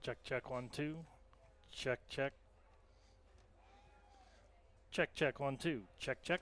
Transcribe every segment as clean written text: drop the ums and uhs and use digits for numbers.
Check, check, 1, 2. Check, check. Check, check, 1, 2. Check, check.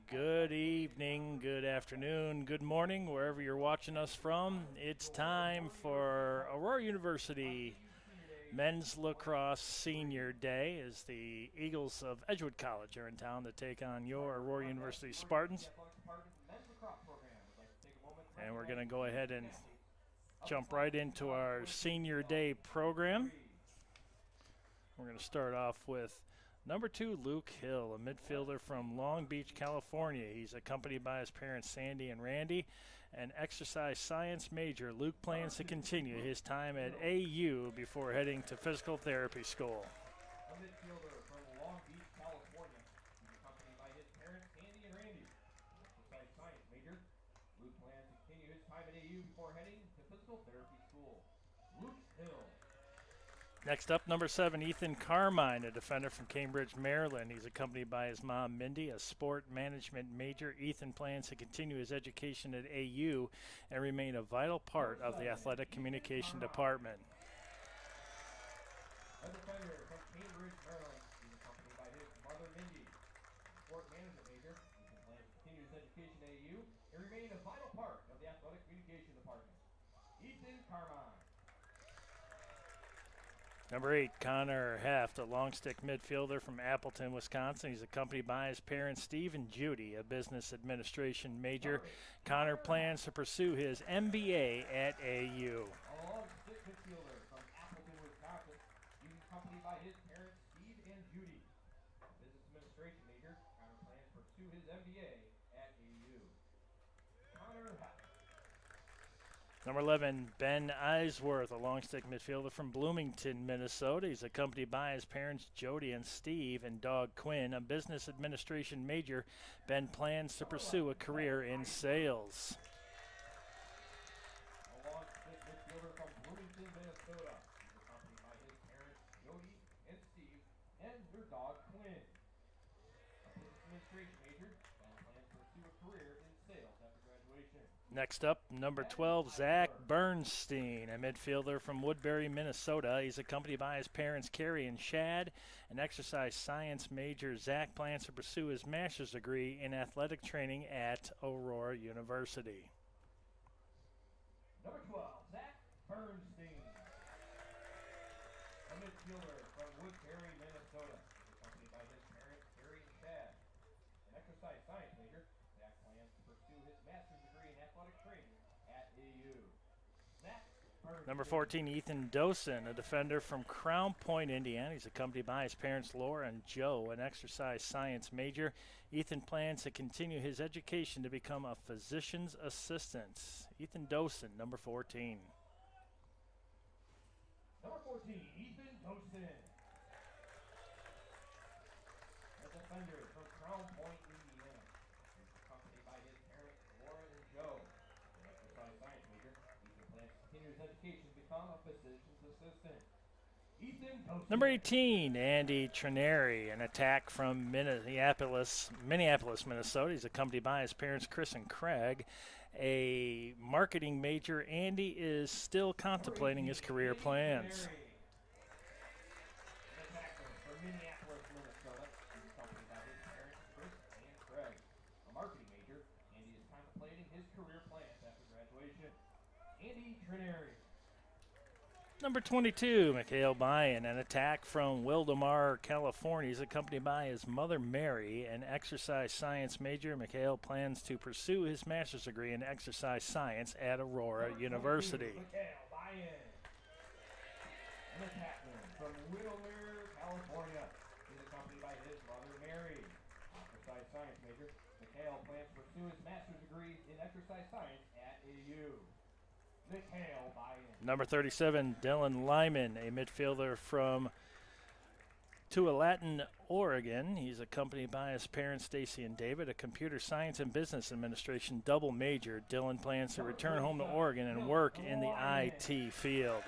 Good evening, good afternoon, good morning, wherever you're watching us from. It's time for Aurora University Men's Lacrosse Senior Day as the Eagles of Edgewood College are in town to take on your Aurora University Spartans. And we're going to go ahead and jump right into our Senior Day program. We're going to start off with number 2, Luke Hill, a midfielder from Long Beach, California. He's accompanied by his parents, Sandy and Randy. An exercise science major, Luke plans to continue his time at AU before heading to physical therapy school. A midfielder from Long Beach, California. He's accompanied by his parents, Sandy and Randy. An exercise science major. Luke plans to continue his time at AU before heading to physical therapy school. Luke Hill. Next up, number 7, Ethan Carmine, a defender from Cambridge, Maryland. He's accompanied by his mom, Mindy, a sport management major. Ethan plans to continue his education at AU and remain a vital part of the athletic communication department. A defender from Cambridge, Maryland. He's accompanied by his mother, Mindy, a sport management major. Ethan plans to continue his education at AU and remain a vital part of the athletic communication department. Ethan Carmine. Number 8, Connor Heft, a long stick midfielder from Appleton, Wisconsin. He's accompanied by his parents, Steve and Judy, a business administration major. Connor plans to pursue his MBA at AU. A long stick midfielder from Appleton, Wisconsin. He's accompanied by his parents, Steve and Judy, a business administration major. Connor plans to pursue his MBA at AU. Connor Heft. Number 11, Ben Eisworth, a long stick midfielder from Bloomington, Minnesota. He's accompanied by his parents, Jody and Steve, and dog Quinn, a business administration major. Ben plans to pursue a career in sales. A long stick midfielder from Bloomington, Minnesota. He's accompanied by his parents, Jody and Steve, and their dog Quinn. A business administration major. Ben plans to pursue a career in sales after graduation. Next up, number 12, Zach Bernstein, a midfielder from Woodbury, Minnesota. He's accompanied by his parents, Carrie and Shad, an exercise science major. Zach plans to pursue his master's degree in athletic training at Aurora University. Number 12, Zach Bernstein. A midfielder from Woodbury, Minnesota. He's accompanied by his parents, Carrie and Shad, an exercise science major. Zach plans to pursue his master's degree in athletic training at AU. Zach Bernstein. Number 14, Ethan Dosen, a defender from Crown Point, Indiana. He's accompanied by his parents, Laura and Joe, an exercise science major. Ethan plans to continue his education to become a physician's assistant. Ethan Dosen, number 14. Number 14, Ethan Dosen. A defender from Crown Point, Indiana. He's accompanied by his parents, Laura and Joe, an exercise science major. Ethan plans to continue his education to become a physician's assistant. Ethan Dosen. Number 18, Andy Trineri, an attack from Minneapolis, Minnesota. He's accompanied by his parents, Chris and Craig, a marketing major. Andy is still contemplating his career plans. An attacker from Minneapolis, Minnesota. He's accompanied by his career plans after graduation. Andy Trineri. Number 22, Mikhail Bayan, an attack from Wildemar, California. He's accompanied by his mother, Mary, an exercise science major. Mikhail plans to pursue his master's degree in exercise science at Aurora University. Mikhail Bayan. An attackman from Wildemar, California. He's accompanied by his mother, Mary, exercise science major. Mikhail plans to pursue his master's degree in exercise science at AU. Mikhail Bayan. Number 37, Dylan Lyman, a midfielder from Tualatin, Oregon. He's accompanied by his parents, Stacy and David, a computer science and business administration double major. Dylan plans to return home to Oregon and work in the IT field.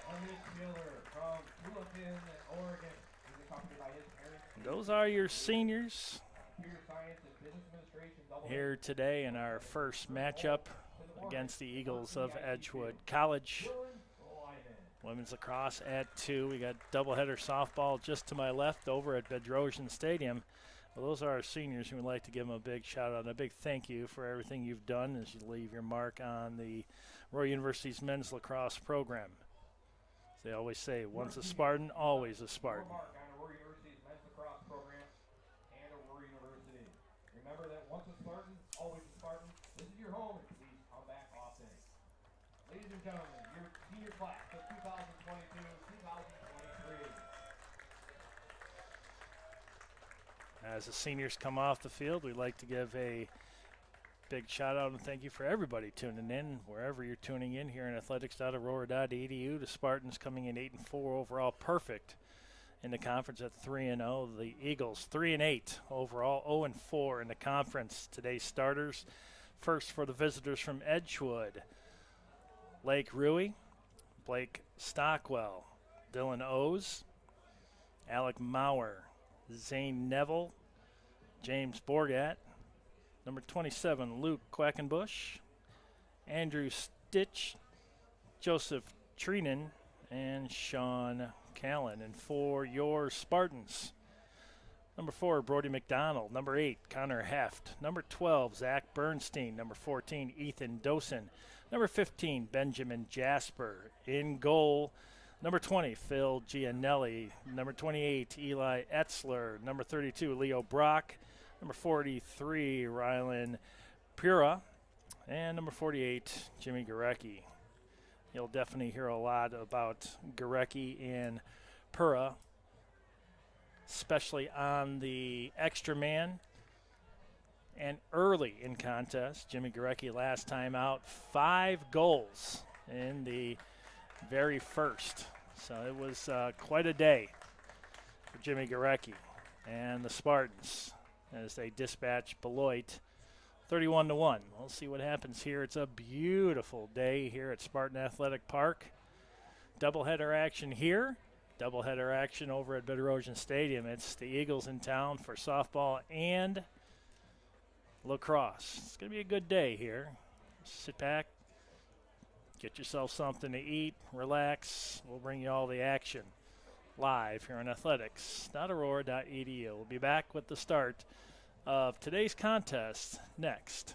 A midfielder from Tualatin, Oregon. He's accompanied by his parents. Those are your seniors Computer science and business administration double here today in our first matchup against the Eagles of Edgewood College. Women's lacrosse at 2. We got doubleheader softball just to my left over at Bedrosian Stadium. Well, those are our seniors, and we'd like to give them a big shout out and a big thank you for everything you've done as you leave your mark on the Royal University's men's lacrosse program. As they always say, once a Spartan, always a Spartan. mark on Aurora University's men's lacrosse program and Aurora University. Remember that once a Spartan, always a Spartan. This is your home, and please come back often. Ladies and gentlemen, your senior class of 2022-2023. As the seniors come off the field, we'd like to give a big shout out and thank you for everybody tuning in, wherever you're tuning in here in athletics.aurora.edu. The Spartans coming in 8-4 overall, perfect in the conference at 3-0. The Eagles 3-8 overall, 0-4 in the conference. Today's starters, first for the visitors from Edgewood, Lake Rui, Blake Stockwell, Dylan O's, Alec Maurer, Zane Neville, James Borgat, number 27, Luke Quackenbush, Andrew Stitch, Joseph Treenan, and Sean Callan. And for your Spartans, number 4, Brody McDonald, number 8, Connor Heft, number 12, Zach Bernstein, number 14, Ethan Dosen, number 15, Benjamin Jasper. In goal, number 20, Phil Gianelli. Number 28, Eli Etzler. Number 32, Leo Brock. Number 43, Rylan Pura. And number 48, Jimmy Gorecki. You'll definitely hear a lot about Gorecki and Pura, especially on the extra man and early in contest. Jimmy Gorecki last time out, 5 goals in the very first. So it was quite a day for Jimmy Gorecki and the Spartans as they dispatch Beloit 31-1. We'll see what happens here. It's a beautiful day here at Spartan Athletic Park. Doubleheader action here. Doubleheader action over at Bedrosian Stadium. It's the Eagles in town for softball and lacrosse. It's going to be a good day here. Sit back, get yourself something to eat, relax. We'll bring you all the action live here on athletics.aurora.edu. We'll be back with the start of today's contest next.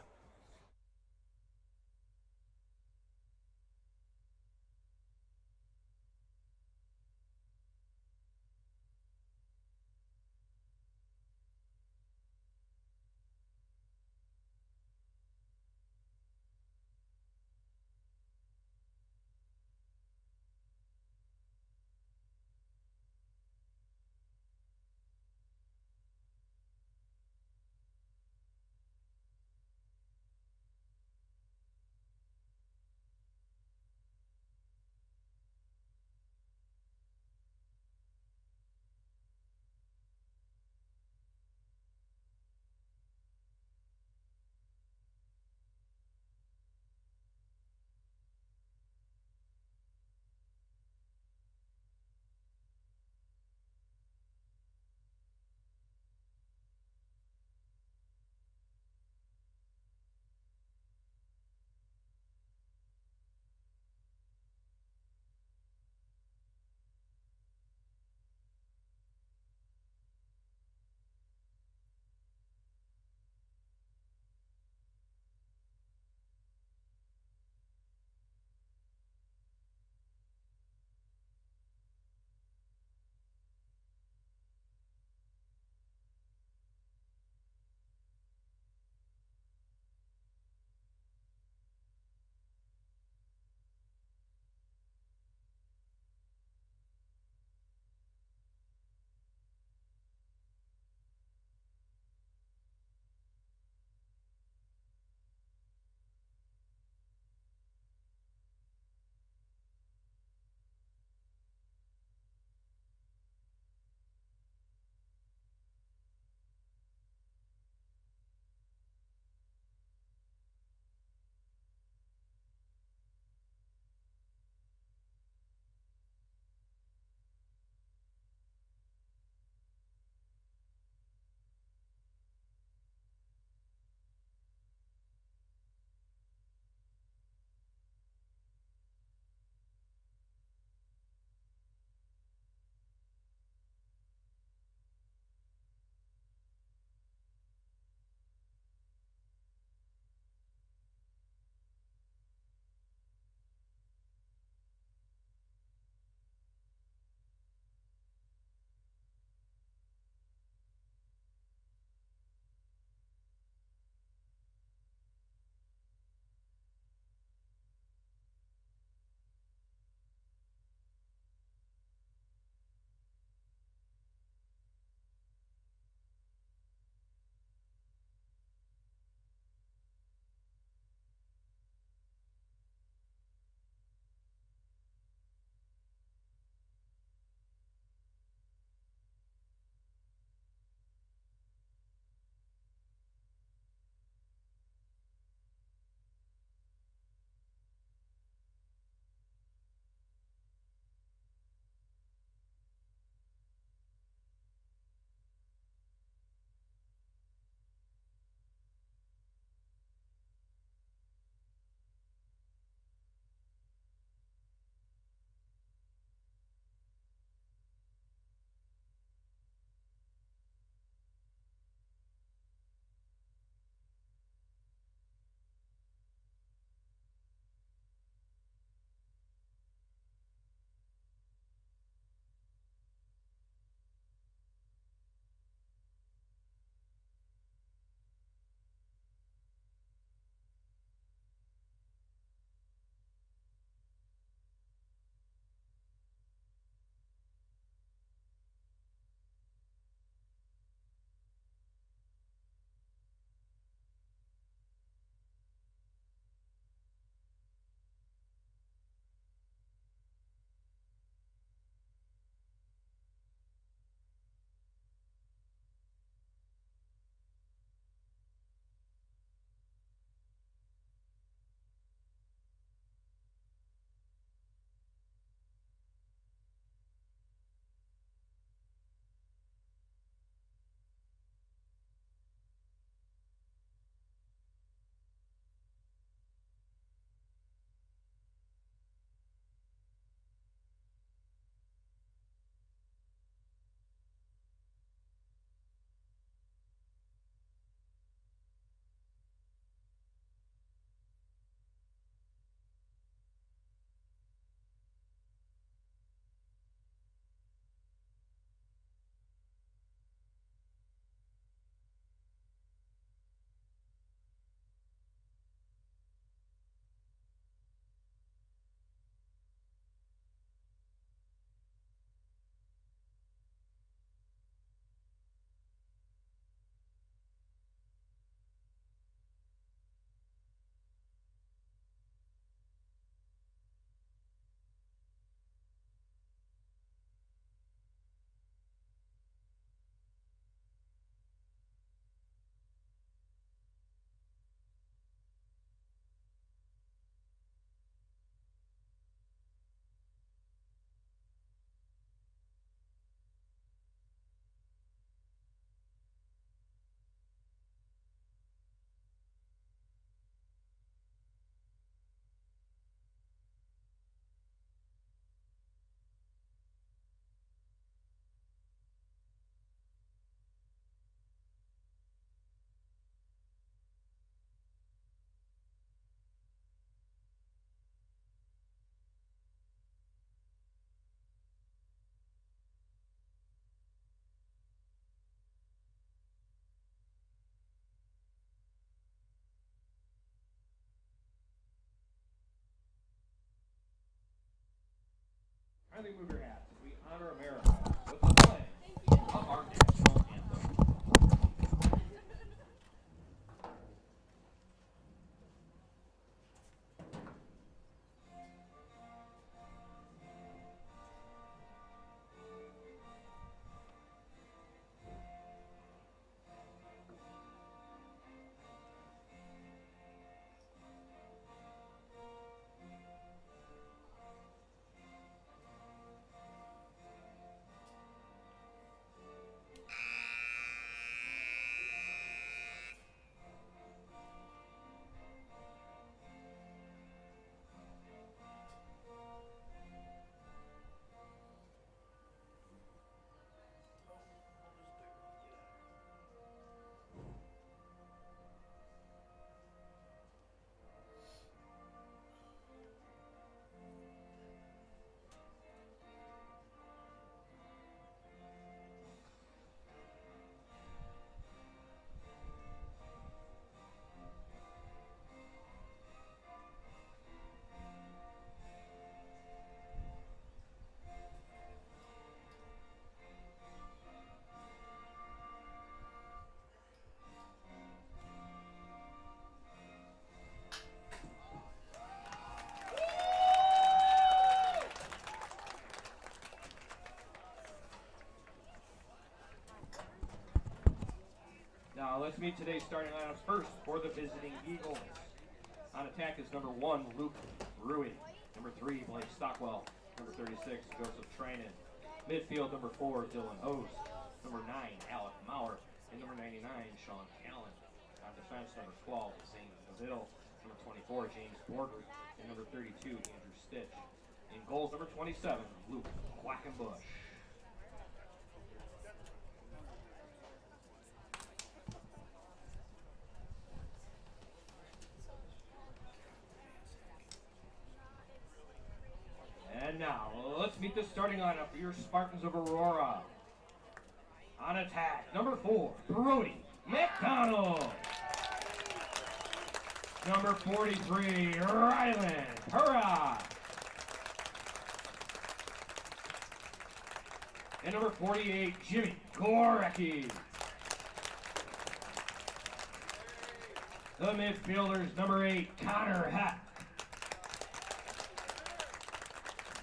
kindly move your hats as we honor America with the playing of our national anthem. Now let's meet today's starting lineups first for the visiting Eagles. On attack is number 1, Luke Rui. Number 3, Blake Stockwell. Number 36, Joseph Trainin. Midfield, number 4, Dylan Hose. Number 9, Alec Maurer. And number 99, Sean Allen. On defense, number 12, Zane Neville. Number 24, James Bordry. And number 32, Andrew Stitch. In goals, number 27, Luke Quackenbush. And now, let's meet the starting lineup for your Spartans of Aurora. On attack, number 4, Brody McDonald. Number 43, Rylan Hurrah. And number 48, Jimmy Gorecki. The midfielders, number 8, Connor Heck.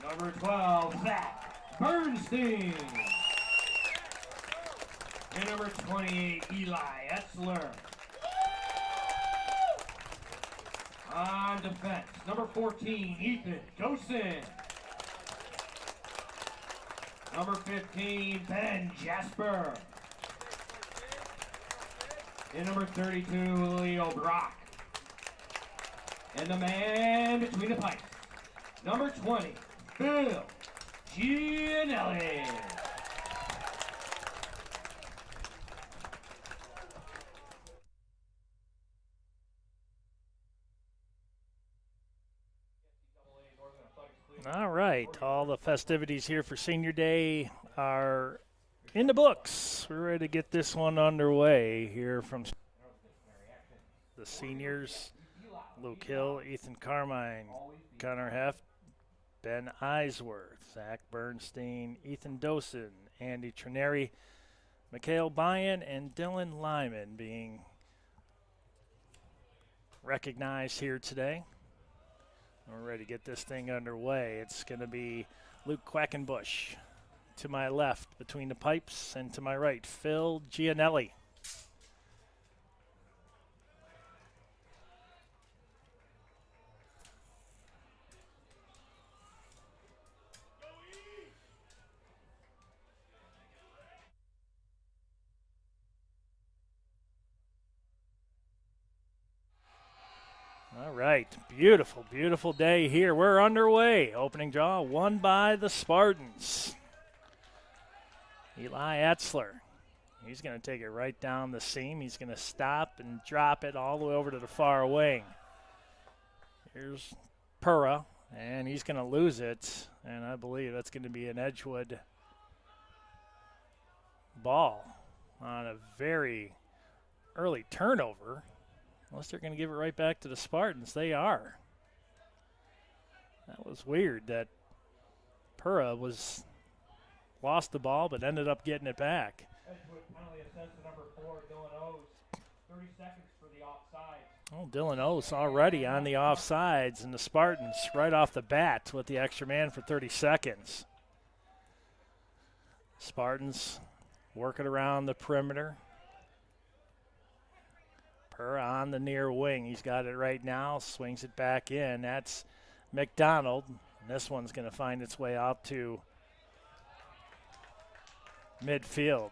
Number 12, Zach Bernstein. And number 28, Eli Etzler. On defense, number 14, Ethan Dosen. Number 15, Ben Jasper. And number 32, Leo Brock. And the man between the pipes, number 20, Bill Gianelli. All right, all the festivities here for Senior Day are in the books. We're ready to get this one underway here from the seniors. Luke Hill, Ethan Carmine, Connor Heft, Ben Eisworth, Zach Bernstein, Ethan Dosen, Andy Trineri, Mikhail Bayan, and Dylan Lyman being recognized here today. We're ready to get this thing underway. It's going to be Luke Quackenbush to my left between the pipes, and to my right, Phil Gianelli. All right, beautiful, beautiful day here. We're underway. Opening draw won by the Spartans. Eli Etzler. He's going to take it right down the seam. He's going to stop and drop it all the way over to the far wing. Here's Pura, and he's going to lose it, and I believe that's going to be an Edgewood ball on a very early turnover. Unless they're going to give it right back to the Spartans. They are. That was weird that Pura lost the ball but ended up getting it back. Edgewood penalty assessed to number 4, Dylan O's. 30 seconds for the offside. Oh, Dylan Oates already on the offsides, and the Spartans right off the bat with the extra man for 30 seconds. Spartans working around the perimeter. Pura on the near wing. He's got it right now, swings it back in. That's McDonald. And this one's going to find its way out to midfield.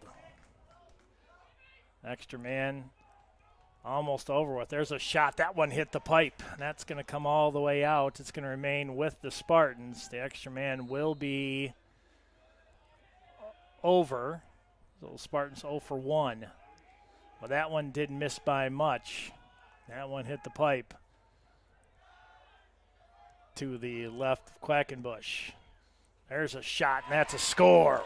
Extra man almost over with. There's a shot. That one hit the pipe. That's going to come all the way out. It's going to remain with the Spartans. The extra man will be over. So Spartans 0 for 1. Well, that one didn't miss by much. That one hit the pipe to the left of Quackenbush. There's a shot, and that's a score.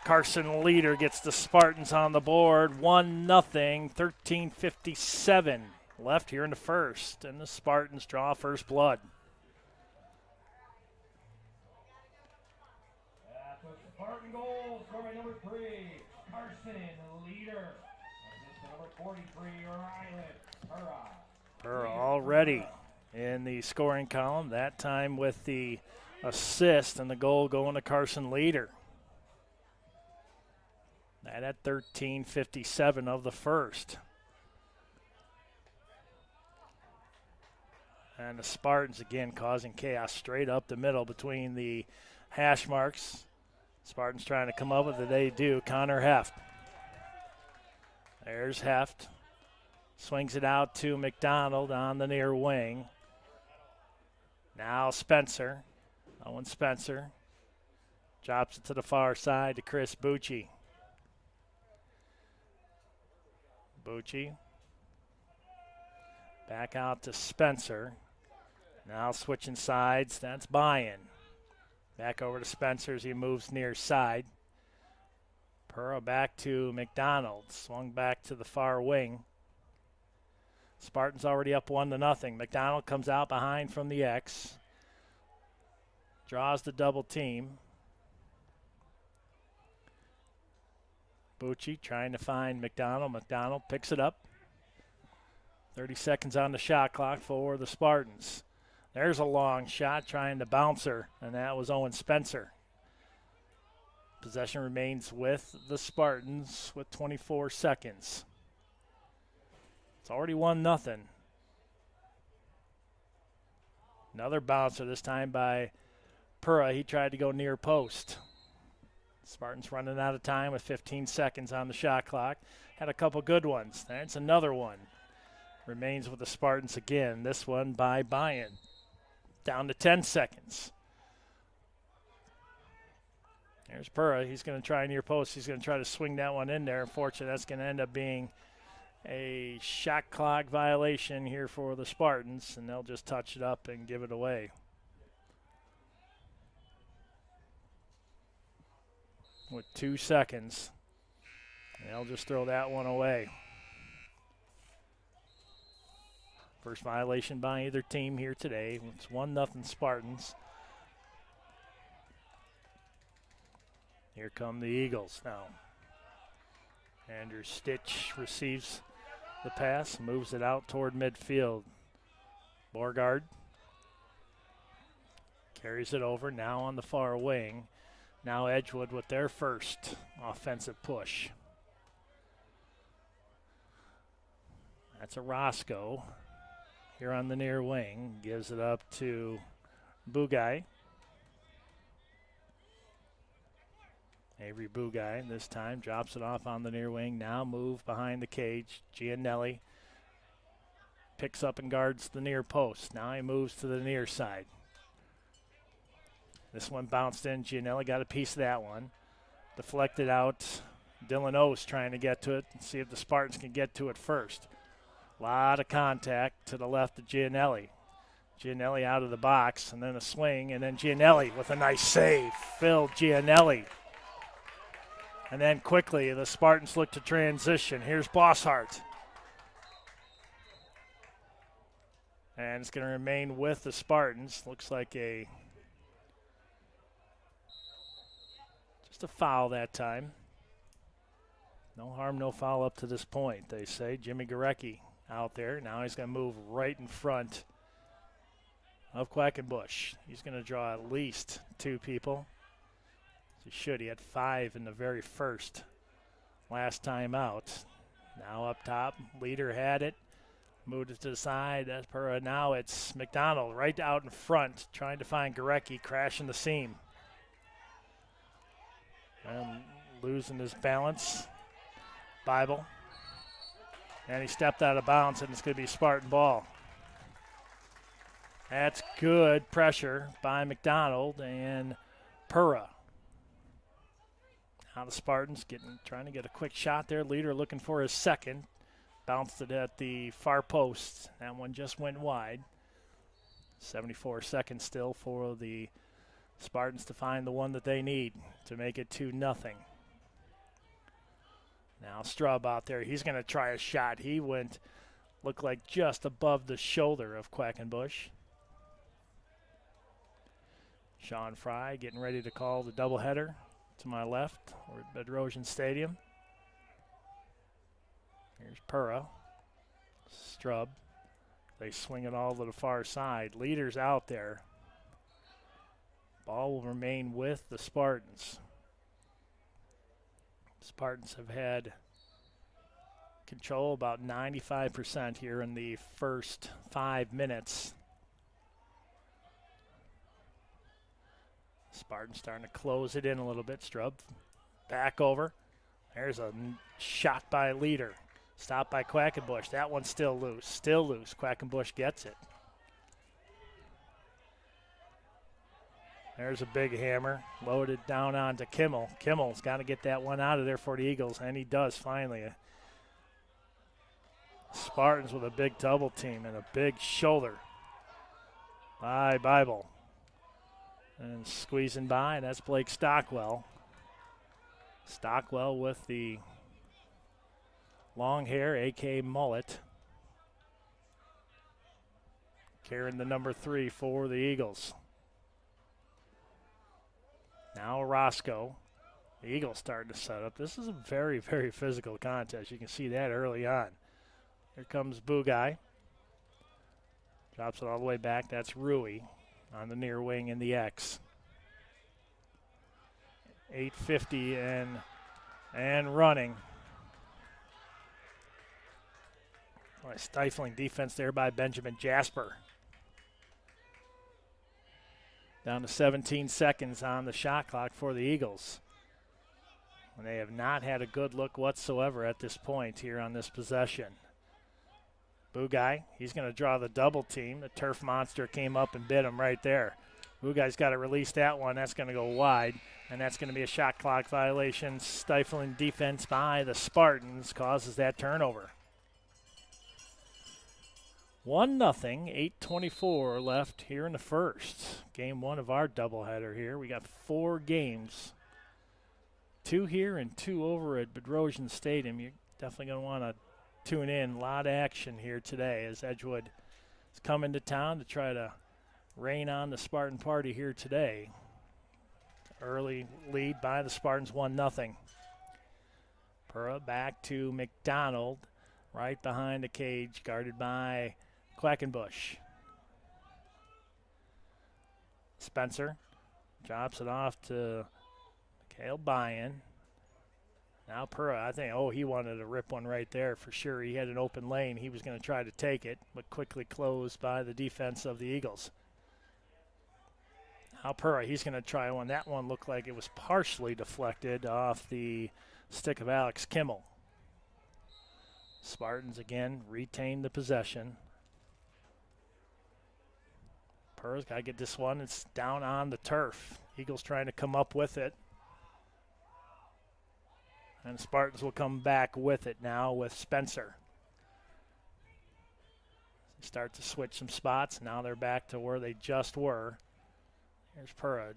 Carson Leader gets the Spartans on the board, 1-0, 13:57 left here in the first, and the Spartans draw first blood. That's a Spartan goal, scored by number 3, Carson Leader. Assist to number 43, Ryland Pura. Pura already in the scoring column, that time with the assist and the goal going to Carson Leader. That at 13:57 of the first. And the Spartans again causing chaos straight up the middle between the hash marks. Spartans trying to come up with it. They do. Connor Heft. There's Heft. Swings it out to McDonald on the near wing. Now Spencer. Owen Spencer. Drops it to the far side to Chris Bucci. Bucci. Back out to Spencer. Now switching sides. That's Byen. Back over to Spencer as he moves near side. Pura back to McDonald. Swung back to the far wing. Spartans already up 1-0. McDonald comes out behind from the X. Draws the double team. Bucci trying to find McDonald. McDonald picks it up. 30 seconds on the shot clock for the Spartans. There's a long shot trying to bounce her, and that was Owen Spencer. Possession remains with the Spartans with 24 seconds. It's already 1-0. Another bouncer, this time by Pura. He tried to go near post. Spartans running out of time with 15 seconds on the shot clock. Had a couple good ones. That's another one. Remains with the Spartans again. This one by Byen. Down to 10 seconds. There's Pura. He's going to try near post. He's going to try to swing that one in there. Unfortunately, that's going to end up being a shot clock violation here for the Spartans, and they'll just touch it up and give it away. With 2 seconds. They'll just throw that one away. First violation by either team here today. It's 1-0 Spartans. Here come the Eagles now. Andrew Stitch receives the pass, moves it out toward midfield. Borgard carries it over, now on the far wing. Now Edgewood with their first offensive push. That's a Roscoe here on the near wing. Gives it up to Bugay. Avery Bugay this time drops it off on the near wing. Now move behind the cage. Gianelli picks up and guards the near post. Now he moves to the near side. This one bounced in. Gianelli got a piece of that one. Deflected out. Dylan O's trying to get to it and see if the Spartans can get to it first. A lot of contact to the left of Gianelli. Gianelli out of the box, and then a swing, and then Gianelli with a nice save. Phil Gianelli. And then quickly, the Spartans look to transition. Here's Bosshart. And it's going to remain with the Spartans. Looks like a Just a foul that time. No harm, no foul up to this point, they say. Jimmy Gorecki out there. Now he's going to move right in front of Quackenbush. He's going to draw at least 2 people. He should. He had 5 in the very first. Last time out. Now up top, leader had it. Moved it to the side. That's per. Now it's McDonald right out in front, trying to find Gorecki, crashing the seam. And losing his balance. Bible. And he stepped out of bounds, and it's going to be Spartan ball. That's good pressure by McDonald and Pura. Now the Spartans trying to get a quick shot there. Leader looking for his second. Bounced it at the far post. That one just went wide. 74 seconds still for the Spartans to find the one that they need to make it 2-0. Now Straub out there. He's going to try a shot. He looked like just above the shoulder of Quackenbush. Sean Fry getting ready to call the doubleheader. To my left, we're at Bedrosian Stadium. Here's Pura. Strub. They swing it all to the far side. Leaders out there. Ball will remain with the Spartans. Spartans have had control about 95% here in the first 5 minutes. Spartans starting to close it in a little bit. Strub back over. There's a shot by Leader. Stopped by Quackenbush. That one's still loose. Still loose. Quackenbush gets it. There's a big hammer. Loaded down onto Kimmel. Kimmel's got to get that one out of there for the Eagles, and he does finally. Spartans with a big double team and a big shoulder by Bible. And squeezing by, and that's Blake Stockwell. Stockwell with the long hair, a.k.a. mullet. Carrying the number 3 for the Eagles. Now Roscoe. The Eagles starting to set up. This is a very, very physical contest. You can see that early on. Here comes Bugai. Drops it all the way back. That's Rui on the near wing in the X. 8:50 and running. Oh, a stifling defense there by Benjamin Jasper. Down to 17 seconds on the shot clock for the Eagles. And they have not had a good look whatsoever at this point here on this possession. Bugai, he's going to draw the double team. The turf monster came up and bit him right there. Bugai's got to release that one. That's going to go wide, and that's going to be a shot clock violation. Stifling defense by the Spartans causes that turnover. 1-0, 8:24 left here in the first. Game 1 of our doubleheader here. We got 4 games. 2 here and 2 over at Bedrosian Stadium. You're definitely going to want to tune in. A lot of action here today as Edgewood is coming to town to try to rain on the Spartan party here today. Early lead by the Spartans, 1-0. Pura back to McDonald, right behind the cage, guarded by Quackenbush. Spencer drops it off to Mikhail Bayan. Now Pura, I think, he wanted to rip one right there for sure. He had an open lane. He was going to try to take it, but quickly closed by the defense of the Eagles. Now Pura, he's going to try one. That one looked like it was partially deflected off the stick of Alex Kimmel. Spartans again retain the possession. Pura's got to get this one. It's down on the turf. Eagles trying to come up with it. And Spartans will come back with it now with Spencer. They start to switch some spots. Now they're back to where they just were. Here's Pura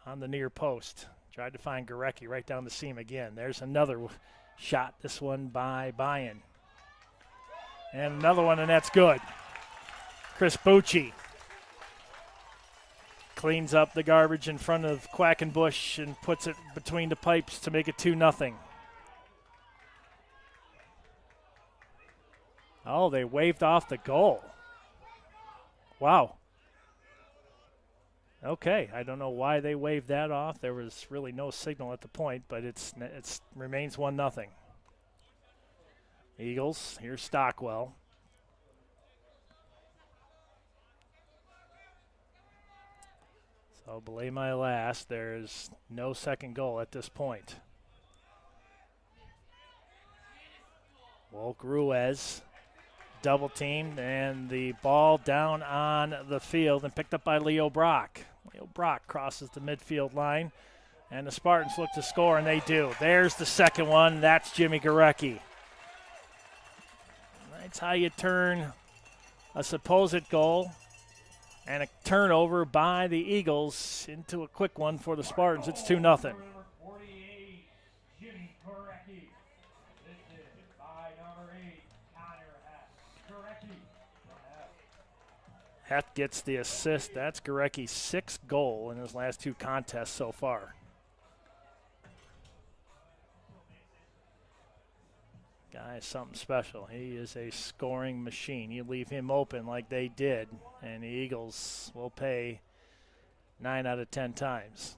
on the near post. Tried to find Gorecki right down the seam again. There's another shot, this one by Bayan. And another one, and that's good. Chris Bucci. cleans up the garbage in front of Quackenbush and puts it between the pipes to make it 2-0. Oh, they waved off the goal. Wow. Okay, I don't know why they waved that off. There was really no signal at the point, but it's remains 1-0. Eagles, here's Stockwell. So belay my last. There's no second goal at this point. Wolk Ruiz double teamed, and the ball down on the field and picked up by Leo Brock. Leo Brock crosses the midfield line, and the Spartans look to score, and they do. There's the second one. That's Jimmy Gorecki. That's how you turn a supposed goal and a turnover by the Eagles into a quick one for the Spartans. It's 2-0. Heth gets the assist. That's Gorecki's 6th goal in his last 2 contests so far. Guy is something special. He is a scoring machine. You leave him open like they did, and the Eagles will pay 9 out of 10 times.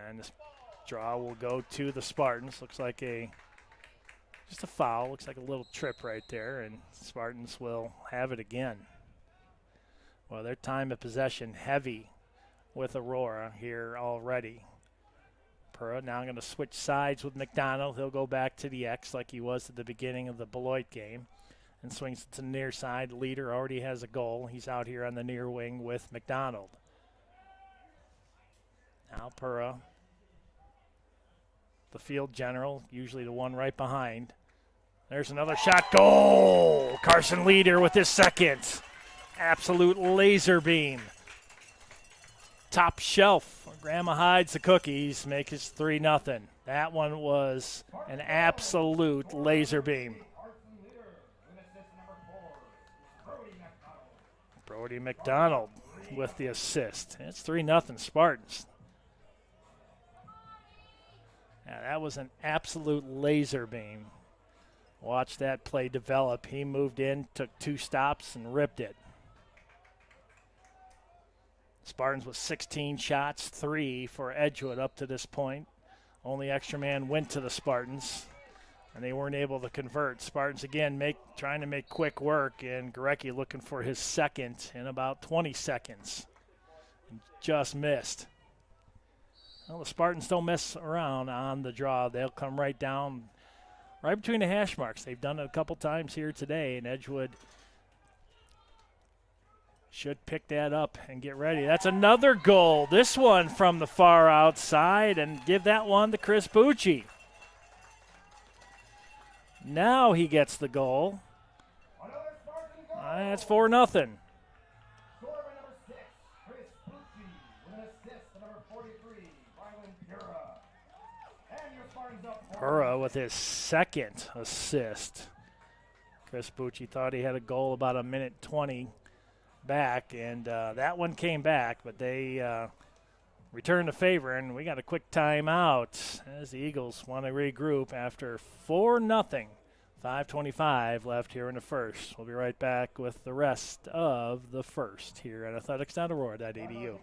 And this draw will go to the Spartans. Looks like just a foul. Looks like a little trip right there, and Spartans will have it again. Well, their time of possession heavy with Aurora here already. Pura now going to switch sides with McDonald. He'll go back to the X like he was at the beginning of the Beloit game and swings it to the near side. Leader already has a goal. He's out here on the near wing with McDonald. Now Pura, the field general, usually the one right behind. There's another shot. Goal! Carson Leader with his second. Absolute laser beam. Top shelf. Grandma hides the cookies. Make it 3-0. That one was an absolute laser beam. Brody McDonald with the assist. It's 3-0 Spartans. Yeah, that was an absolute laser beam. Watch that play develop. He moved in, took 2 stops, and ripped it. Spartans with 16 shots, 3 for Edgewood up to this point. Only extra man went to the Spartans, and they weren't able to convert. Spartans again trying to make quick work, and Gorecki looking for his second in about 20 seconds. Just missed. Well, the Spartans don't mess around on the draw. They'll come right down, right between the hash marks. They've done it a couple times here today, and Edgewood should pick that up and get ready. That's another goal. This one from the far outside, and give that one to Chris Bucci. Now he gets the goal. That's 4-0. Pura with his second assist. Chris Bucci thought he had a goal about a minute 20 back, and that one came back, but they returned the favor, and we got a quick timeout as the Eagles want to regroup after 4-0. 5:25 left here in the first. We'll be right back with the rest of the first here at athletics.aurora.edu.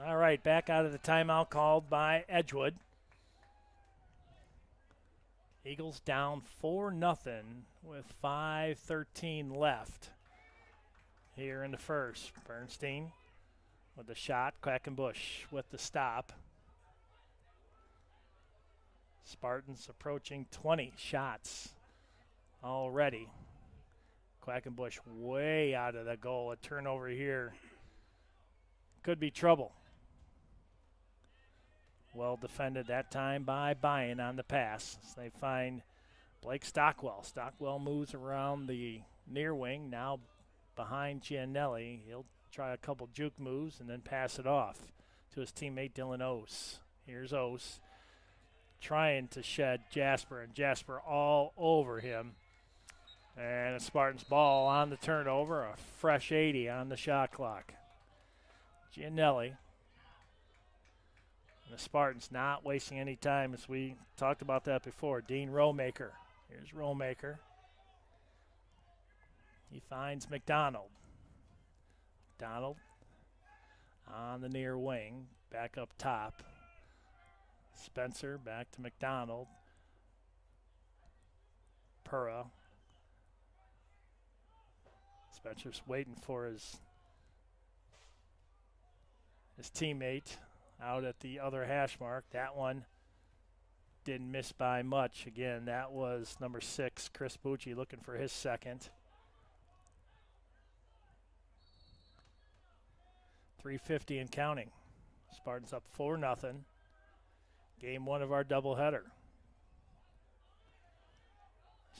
All right, back out of the timeout called by Edgewood. Eagles down 4-0 with 5:13 left here in the first. Bernstein with the shot. Quackenbush with the stop. Spartans approaching 20 shots already. Quackenbush way out of the goal. A turnover here could be trouble. Well defended that time by Byen on the pass. So they find Blake Stockwell. Stockwell moves around the near wing, now behind Gianelli. He'll try a couple juke moves and then pass it off to his teammate Dylan Ose. Here's Ose trying to shed Jasper, and Jasper all over him. And a Spartans ball on the turnover, a fresh 80 on the shot clock. Gianelli. And the Spartans not wasting any time, as we talked about that before. Dean Rowmaker. Here's Rowmaker. He finds McDonald. McDonald on the near wing, back up top. Spencer back to McDonald. Pura. Spencer's waiting for his teammate out at the other hash mark. That one didn't miss by much. Again, that was number 6, Chris Bucci, looking for his second. 3:50 and counting. Spartans up 4-0. Game 1 of our doubleheader.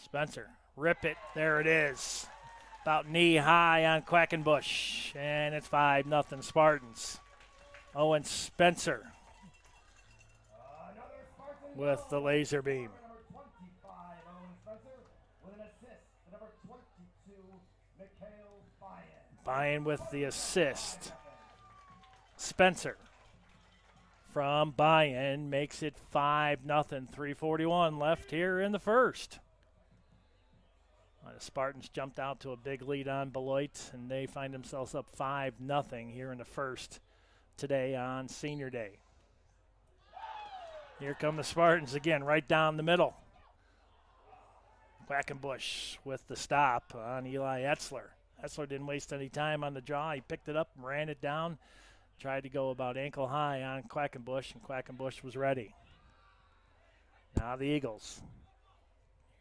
Spencer, rip it. There it is. About knee high on Quackenbush. And it's 5-0 Spartans. Owen Spencer with the laser beam. Byen with the assist. Spencer from Byen makes it 5-0. 3:41 left here in the first. The Spartans jumped out to a big lead on Beloit, and they find themselves up 5-0 here in the first today on Senior Day. Here come the Spartans again, right down the middle. Quackenbush with the stop on Eli Etzler. Etzler didn't waste any time on the draw. He picked it up and ran it down. Tried to go about ankle high on Quackenbush, and Quackenbush was ready. Now the Eagles.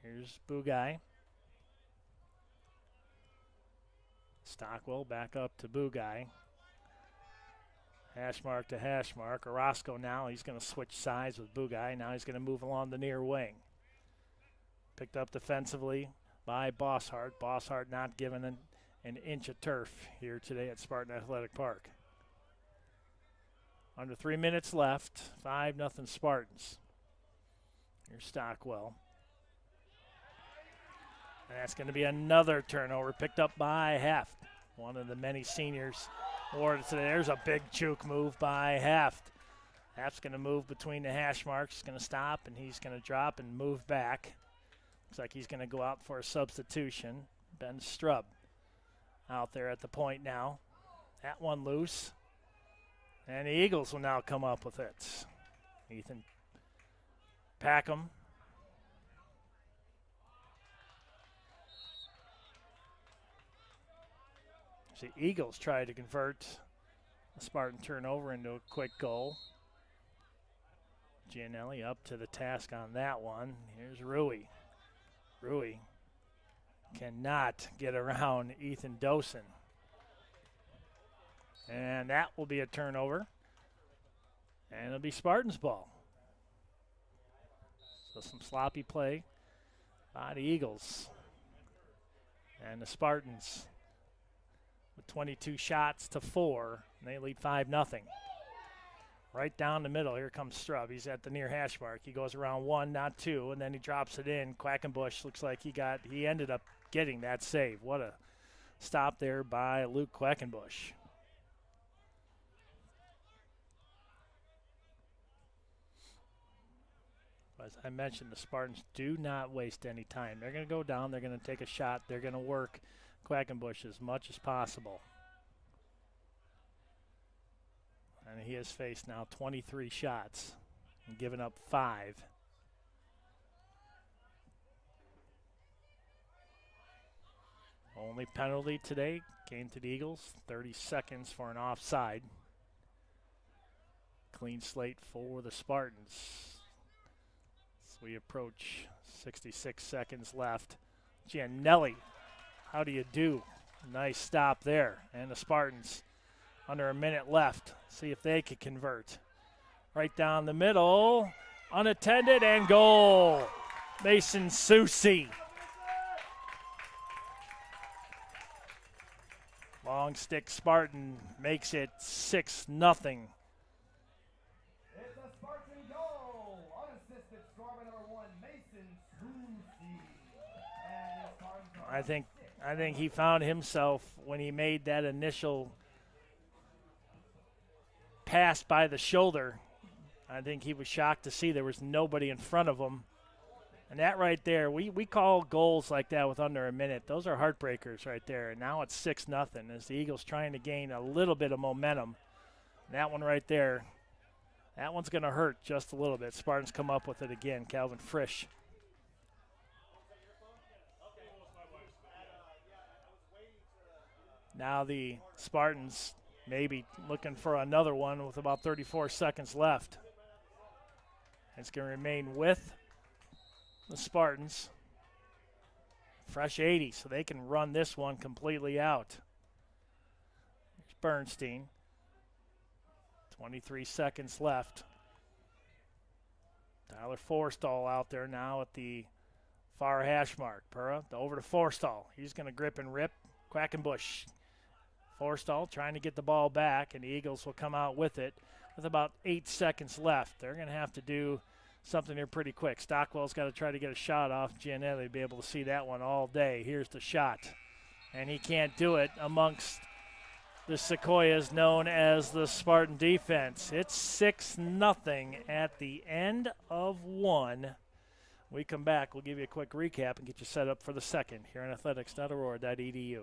Here's Bugaj. Stockwell back up to Bugaj. Hash mark to hash mark. Orozco now, he's going to switch sides with Bugaj. Now he's going to move along the near wing. Picked up defensively by Bosshart. Bosshart not given an inch of turf here today at Spartan Athletic Park. Under 3 minutes left. 5-0 Spartans. Here's Stockwell. And that's going to be another turnover picked up by Heft. One of the many seniors awarded today. There's a big juke move by Heft. Heft's going to move between the hash marks. He's going to stop, and he's going to drop and move back. Looks like he's going to go out for a substitution. Ben Strub out there at the point now. That one loose. And the Eagles will now come up with it. Ethan Packham. The Eagles try to convert a Spartan turnover into a quick goal. Gianelli up to the task on that one. Here's Rui. Rui cannot get around Ethan Dosen. And that will be a turnover. And it'll be Spartans ball. So some sloppy play by the Eagles. And the Spartans with 22 shots to 4, and they lead 5-0. Right down the middle, here comes Strub. He's at the near hash mark. He goes around 1, not 2, and then he drops it in. Quackenbush looks like he ended up getting that save. What a stop there by Luke Quackenbush. As I mentioned, the Spartans do not waste any time. They're going to go down. They're going to take a shot. They're going to work Quackenbush as much as possible. And he has faced now 23 shots and given up 5. Only penalty today came to the Eagles, 30 seconds for an offside. Clean slate for the Spartans. As we approach 66 seconds left. Giannelli, how do you do? Nice stop there. And the Spartans under a minute left. See if they can convert. Right down the middle, unattended, and goal. Mason Susi. Long stick Spartan makes it 6-0. It's a Spartan goal. Unassisted score by number 1, Mason Susi. And the Spartans are I think he found himself when he made that initial pass by the shoulder. I think he was shocked to see there was nobody in front of him. And that right there, we call goals like that with under a minute. Those are heartbreakers right there. And now it's 6-0 as the Eagles trying to gain a little bit of momentum. And that one right there, that one's going to hurt just a little bit. Spartans come up with it again. Calvin Frisch. Now the Spartans maybe looking for another one with about 34 seconds left. It's going to remain with the Spartans. Fresh 80, so they can run this one completely out. Here's Bernstein. 23 seconds left. Tyler Forstall out there now at the far hash mark. Pura over to Forstall. He's going to grip and rip. Quackenbush. Forstall trying to get the ball back, and the Eagles will come out with it with about 8 seconds left. They're going to have to do something here pretty quick. Stockwell's got to try to get a shot off Giannelli to be able to see that one all day. Here's the shot. And he can't do it amongst the Sequoias known as the Spartan defense. It's 6-0 at the end of 1. We come back, we'll give you a quick recap and get you set up for the second here on athletics.aurora.edu.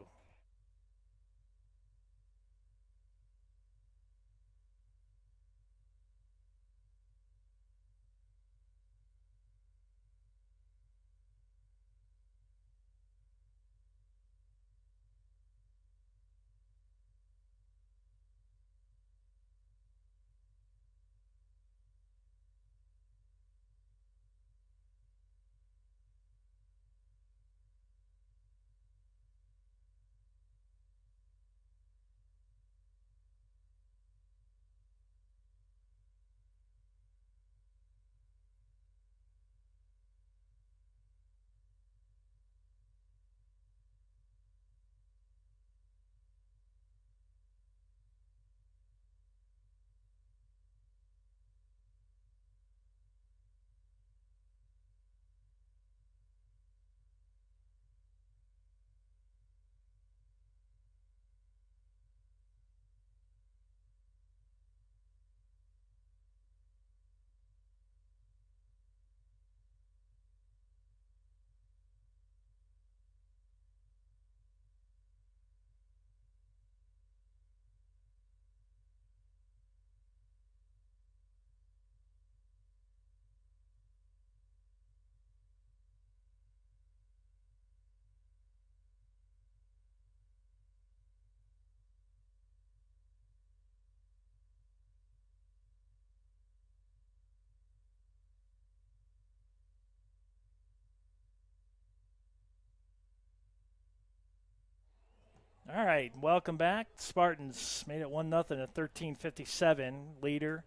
All right, welcome back. Spartans made it 1-0 at 13:57. Leader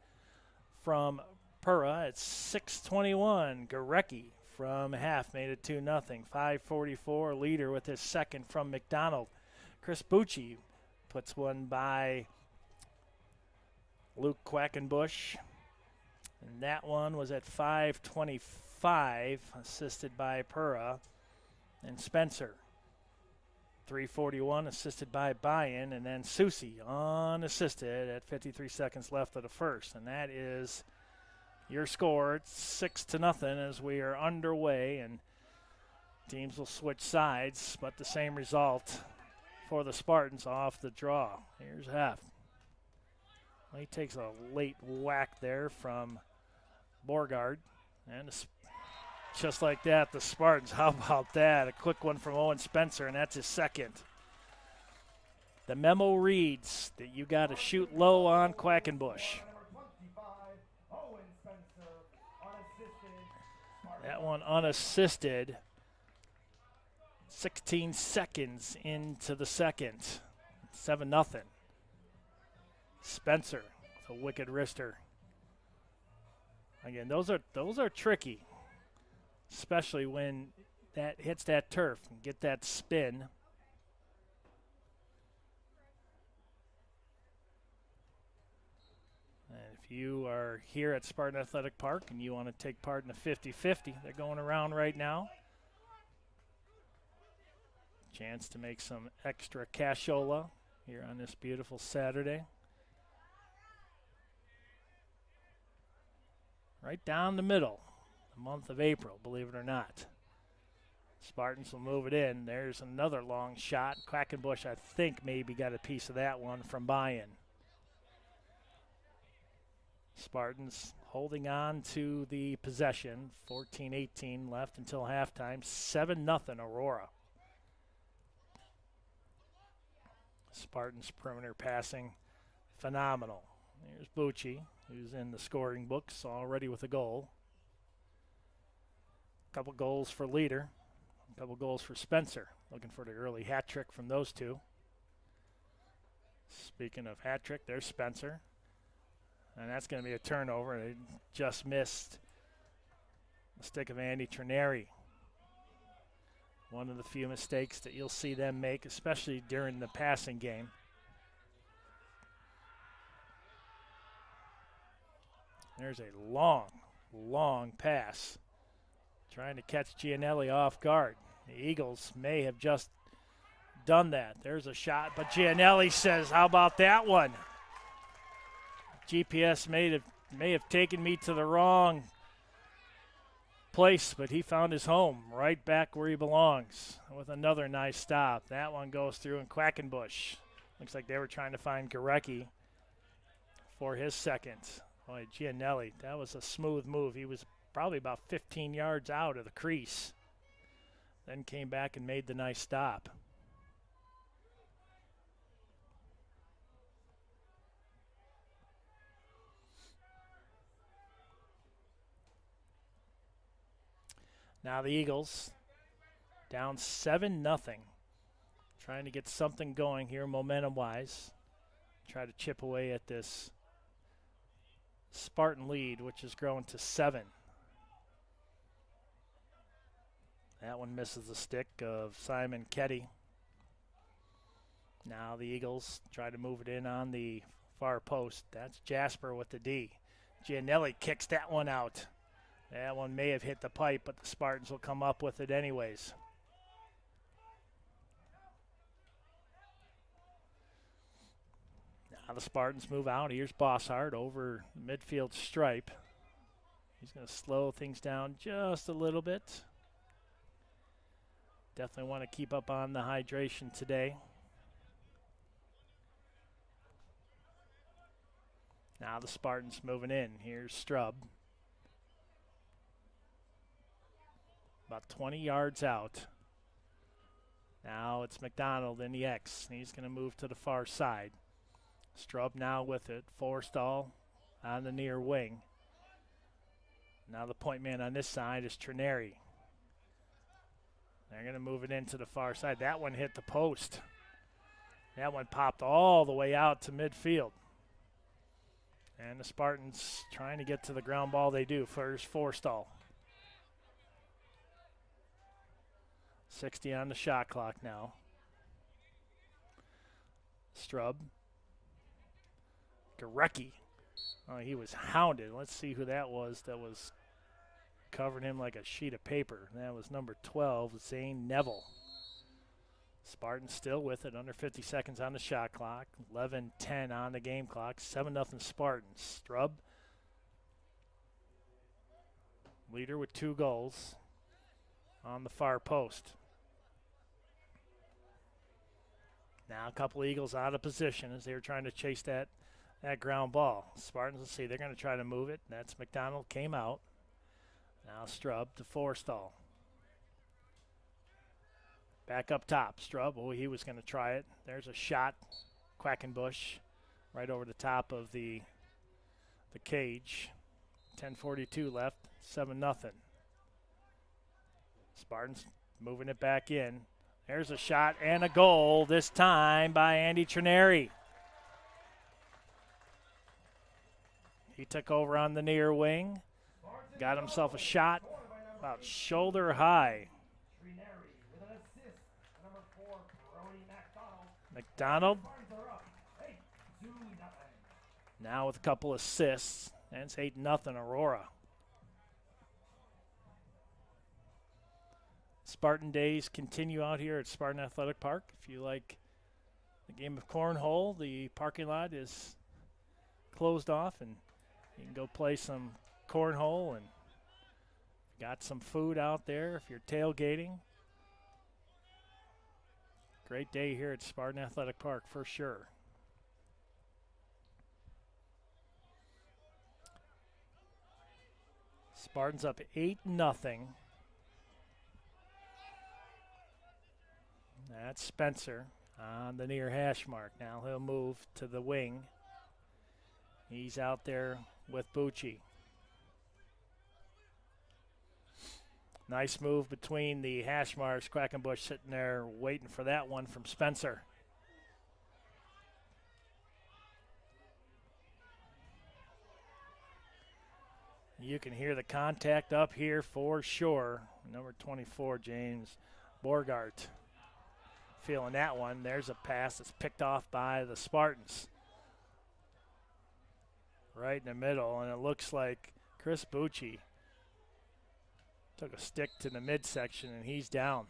from Pura at 6:21. Gorecki from half made it 2-0. 5:44. Leader with his second from McDonald. Chris Bucci puts one by Luke Quackenbush. And that one was at 5:25, assisted by Pura and Spencer. 3:41 assisted by Bayan, and then Susi unassisted at 53 seconds left of the first. And that is your score. It's 6-0 as we are underway, and teams will switch sides, but the same result for the Spartans off the draw. Here's half. Well, he takes a late whack there from Borgard. And just like that, the Spartans, how about that? A quick one from Owen Spencer, and that's his second. The memo reads that you got to shoot low on Quackenbush. That one unassisted. 16 seconds into the second. 7-0. Spencer with a wicked wrister. Again, those are tricky, especially when that hits that turf and get that spin. And if you are here at Spartan Athletic Park and you want to take part in the 50-50, they're going around right now. Chance to make some extra cashola here on this beautiful Saturday. Right down the middle, the month of April, believe it or not. Spartans will move it in. There's another long shot. Quackenbush, I think, maybe got a piece of that one from buy-in. Spartans holding on to the possession. 14-18 left until halftime. 7-0 Aurora. Spartans perimeter passing, phenomenal. There's Bucci, who's in the scoring books already with a goal. A couple goals for Leader. A couple goals for Spencer. Looking for the early hat trick from those two. Speaking of hat trick, there's Spencer. And that's going to be a turnover. They just missed the stick of Andy Trineri. One of the few mistakes that you'll see them make, especially during the passing game. There's a long, long pass. Trying to catch Gianelli off guard. The Eagles may have just done that. There's a shot, but Gianelli says, how about that one? GPS may have taken me to the wrong place, but he found his home right back where he belongs with another nice stop. That one goes through, and Quackenbush. Looks like they were trying to find Gorecki for his second. Boy, Gianelli, that was a smooth move. He was probably about 15 yards out of the crease. Then came back and made the nice stop. Now the Eagles down 7-0. Trying to get something going here momentum-wise. Try to chip away at this Spartan lead, which has grown to 7. That one misses the stick of Simon Ketty. Now the Eagles try to move it in on the far post. That's Jasper with the D. Gianelli kicks that one out. That one may have hit the pipe, but the Spartans will come up with it anyways. Now the Spartans move out. Here's Bossart over the midfield stripe. He's going to slow things down just a little bit. Definitely want to keep up on the hydration today. Now the Spartans moving in. Here's Strub. About 20 yards out. Now it's McDonald in the X. He's going to move to the far side. Strub now with it. Forstall on the near wing. Now the point man on this side is Trineri. They're going to move it into the far side. That one hit the post. That one popped all the way out to midfield. And the Spartans trying to get to the ground ball. They do. First Forstall. 60 on the shot clock now. Strub. Gorecki. Oh, he was hounded. Let's see who that was covering him like a sheet of paper. That was number 12, Zane Neville. Spartans still with it, under 50 seconds on the shot clock. 11-10 on the game clock. 7-0 Spartans. Strub. Leader with 2 goals on the far post. Now a couple Eagles out of position as they were trying to chase that that ground ball. Spartans, let's see, they're going to try to move it. That's McDonald, came out. Now Strub to Forstall. Back up top, Strub. Oh, he was going to try it. There's a shot. Quackenbush right over the top of the cage. 10:42 left, 7-0. Spartans moving it back in. There's a shot and a goal, this time by Andy Trineri. He took over on the near wing, got himself a shot about shoulder high. McDonald now with a couple assists, and it's 8-0 Aurora. Spartan days continue out here at Spartan Athletic Park. If you like the game of cornhole, the parking lot is closed off, and you can go play some cornhole, and got some food out there if you're tailgating. Great day here at Spartan Athletic Park for sure. Spartans up 8-0. That's Spencer on the near hash mark. Now he'll move to the wing. He's out there with Bucci. Nice move between the hash marks. Quackenbush sitting there waiting for that one from Spencer. You can hear the contact up here for sure. Number 24, James Borgart. Feeling that one. There's a pass that's picked off by the Spartans. Right in the middle, and it looks like Chris Bucci took a stick to the midsection, and he's down.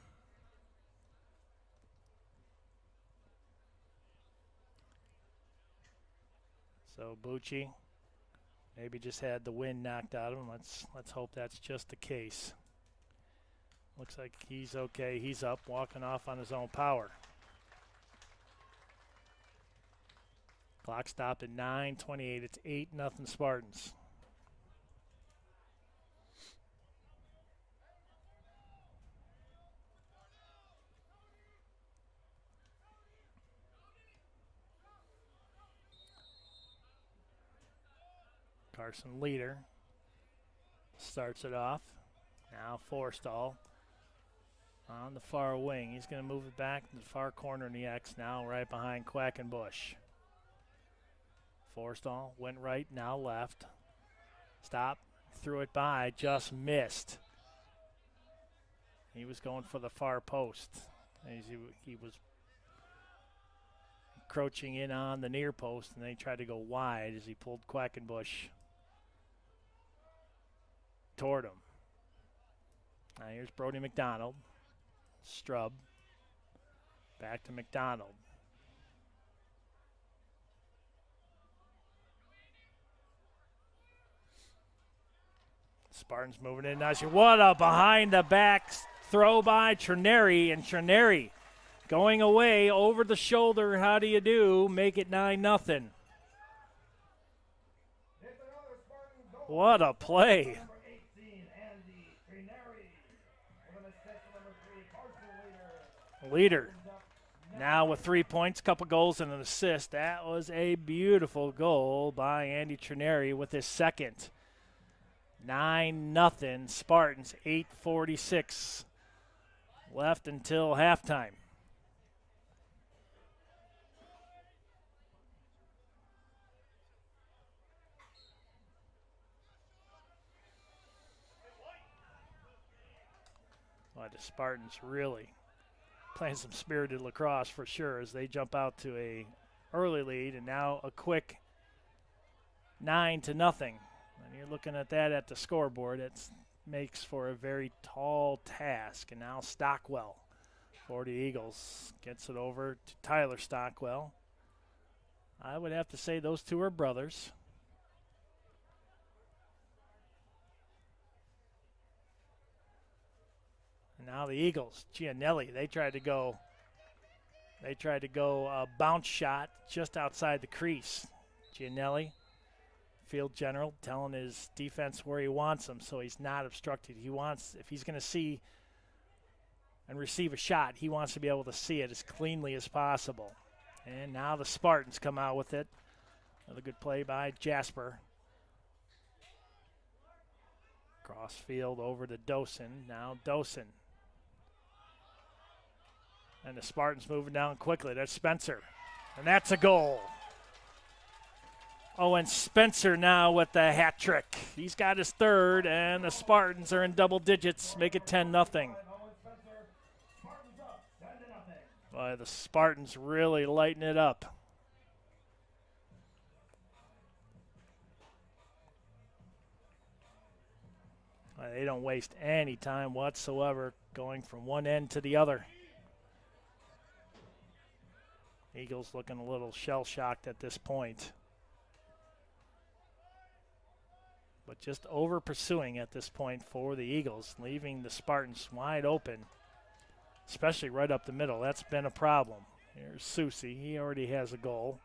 So Bucci maybe just had the wind knocked out of him. Let's hope that's just the case. Looks like he's okay. He's up, walking off on his own power. Clock stopped at 9:28. It's 8-0 Spartans. Carson Leader starts it off. Now Forstall on the far wing. He's going to move it back to the far corner in the X now, right behind Quackenbush. Forstall went right, now left. Stop, threw it by, just missed. He was going for the far post. He was encroaching in on the near post, and they tried to go wide as he pulled Quackenbush toward him. Now here's Brody McDonald. Strub. Back to McDonald. Spartans moving in nicely. What a behind-the-back throw by Trineri, and Trineri going away over the shoulder. How do you do? Make it 9-0. What a play. Leader now with 3 points, couple goals and an assist. That was a beautiful goal by Andy Trineri with his second. 9-0 Spartans, 8:46 left until halftime. Well, the Spartans really playing some spirited lacrosse for sure as they jump out to a early lead, and now a quick 9-0. And you're looking at that at the scoreboard. It makes for a very tall task. And now Stockwell for the Eagles gets it over to Tyler Stockwell. I would have to say those two are brothers. And now the Eagles, Gianelli, they tried to go a bounce shot just outside the crease. Gianelli, field general, telling his defense where he wants him so he's not obstructed. He wants, if he's going to see and receive a shot, he wants to be able to see it as cleanly as possible. And now the Spartans come out with it. Another good play by Jasper. Crossfield over to Dosen. Now Dosen. And the Spartans moving down quickly. There's Spencer. And that's a goal. Oh, and Spencer now with the hat trick. He's got his third, and the Spartans are in double digits. Make it 10-0. Boy, the Spartans really lighten it up. They don't waste any time whatsoever going from one end to the other. Eagles looking a little shell-shocked at this point. But just over-pursuing at this point for the Eagles, leaving the Spartans wide open, especially right up the middle. That's been a problem. Here's Susie. He already has a goal.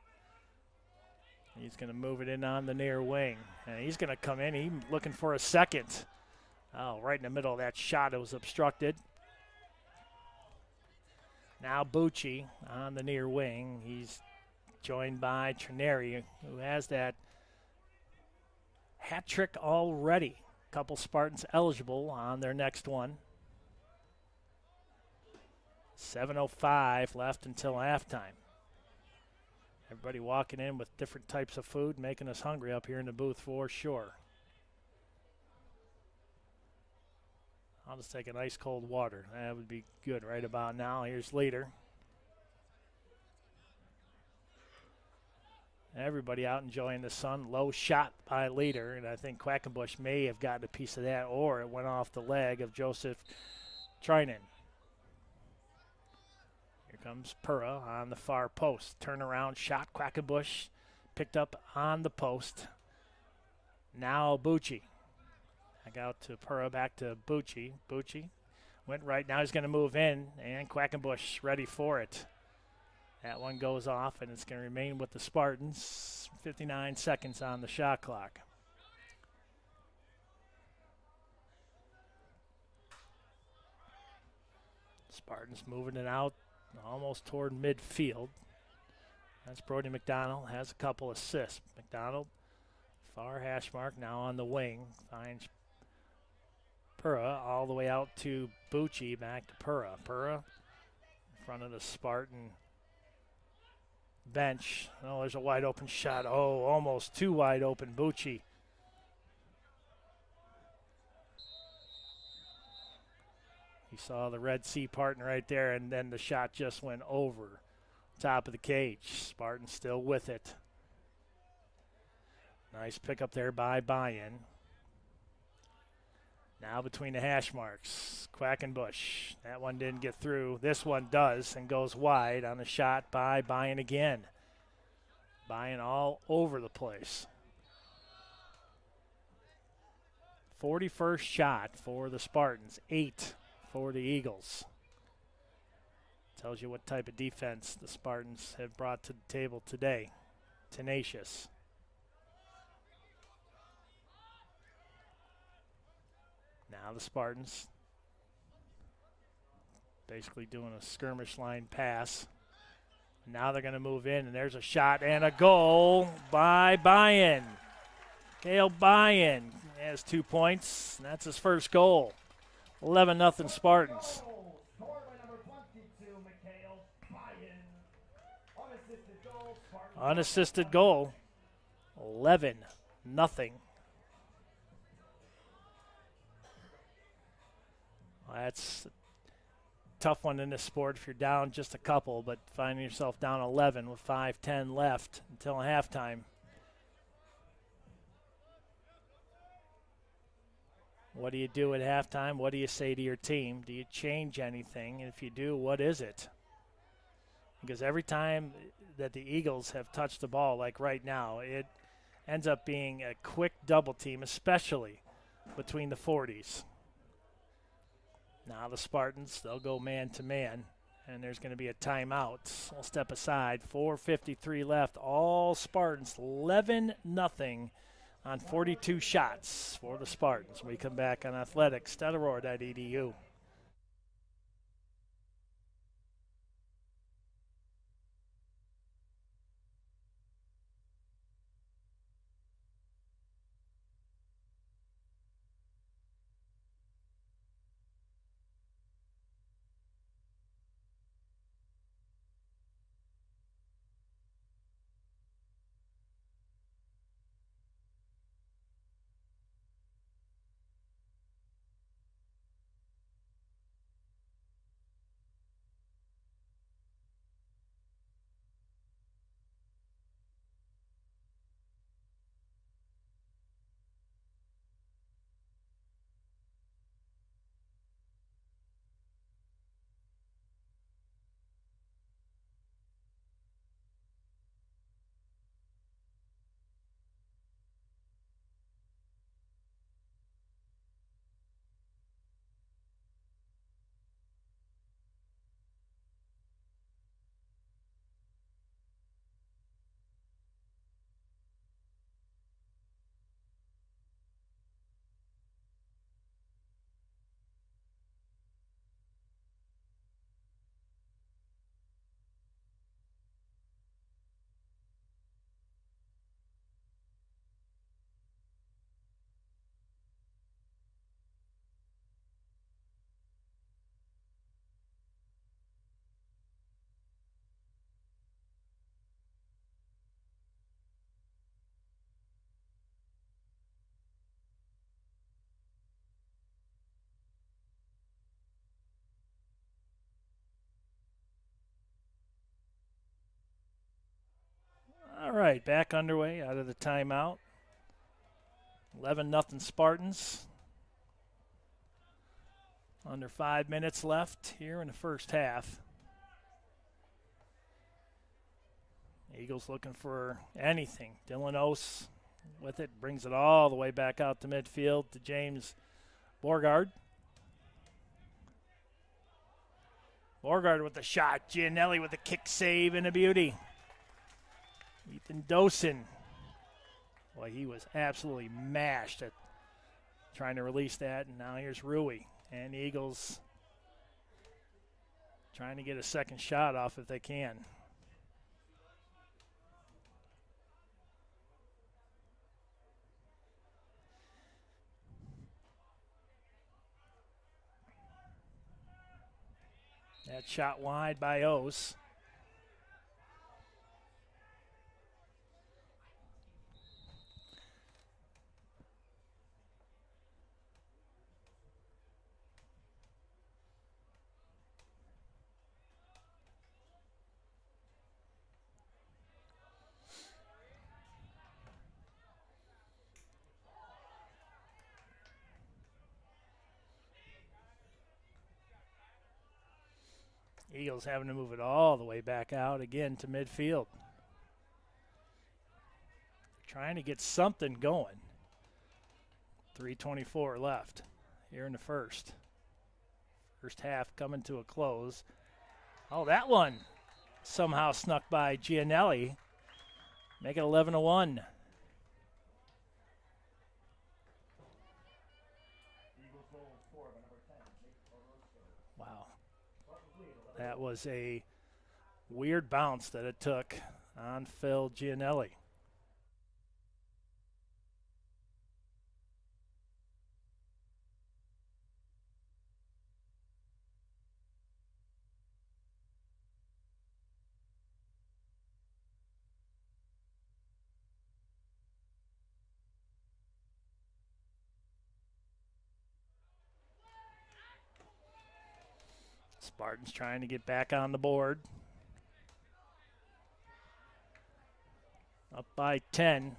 He's going to move it in on the near wing. And he's going to come in. He's looking for a second. Oh, right in the middle of that shot. It was obstructed. Now Bucci on the near wing. He's joined by Trineri, who has that hat trick already. Couple Spartans eligible on their next one. 7:05 left until halftime. Everybody walking in with different types of food, making us hungry up here in the booth for sure. I'll just take an ice cold water. That would be good right about now. Here's Leader. Everybody out enjoying the sun. Low shot by Leader, and I think Quackenbush may have gotten a piece of that, or it went off the leg of Joseph Trinan. Here comes Pura on the far post. Turnaround shot. Quackenbush picked up on the post. Now Bucci. Back out to Pura, back to Bucci. Bucci went right. Now he's going to move in, and Quackenbush ready for it. That one goes off, and it's going to remain with the Spartans. 59 seconds on the shot clock. Spartans moving it out almost toward midfield. That's Brody McDonald, has a couple assists. McDonald, far hash mark, now on the wing. Finds Pura all the way out to Bucci, back to Pura. Pura in front of the Spartan bench. Oh, there's a wide open shot. Oh, almost too wide open. Bucci. He saw the Red Sea parting right there, and then the shot just went over top of the cage. Spartan still with it. Nice pickup there by Buy-In. Now between the hash marks, Quackenbush. That one didn't get through. This one does and goes wide on a shot by Buy-In again. Buy-In all over the place. 41st shot for the Spartans, 8 for the Eagles. Tells you what type of defense the Spartans have brought to the table today. Tenacious. Now the Spartans basically doing a skirmish line pass. Now they're going to move in, and there's a shot and a goal by Buy-In. Cale Buy-In has 2 points, and that's his first goal. 11-0 Spartans. Unassisted goal, 11-0. That's a tough one in this sport if you're down just a couple, but finding yourself down 11 with 5:10 left until halftime. What do you do at halftime? What do you say to your team? Do you change anything? And if you do, what is it? Because every time that the Eagles have touched the ball, like right now, it ends up being a quick double team, especially between the 40s. Now the Spartans, they'll go man to man And there's going to be a timeout. We'll step aside. 4:53 left. All Spartans 11-0 on 42 shots for the Spartans. We come back on athletics.aurora.edu. All right, back underway out of the timeout. 11-0 Spartans. Under 5 minutes left here in the first half. Eagles looking for anything. Dylan Ose with it, brings it all the way back out to midfield to James Borgard. Borgard with the shot. Gianelli with a kick save and a beauty. Ethan Dosen. Boy, he was absolutely mashed at trying to release that, and now here's Rui. And the Eagles trying to get a second shot off if they can. That shot wide by Ose. Eagles having to move it all the way back out again to midfield. Trying to get something going. 3:24 left here in the first. First half coming to a close. Oh, that one somehow snuck by Gianelli. Make it 11-1. Wow. That was a weird bounce that it took on Phil Gianelli. Spartans trying to get back on the board. Up by 10.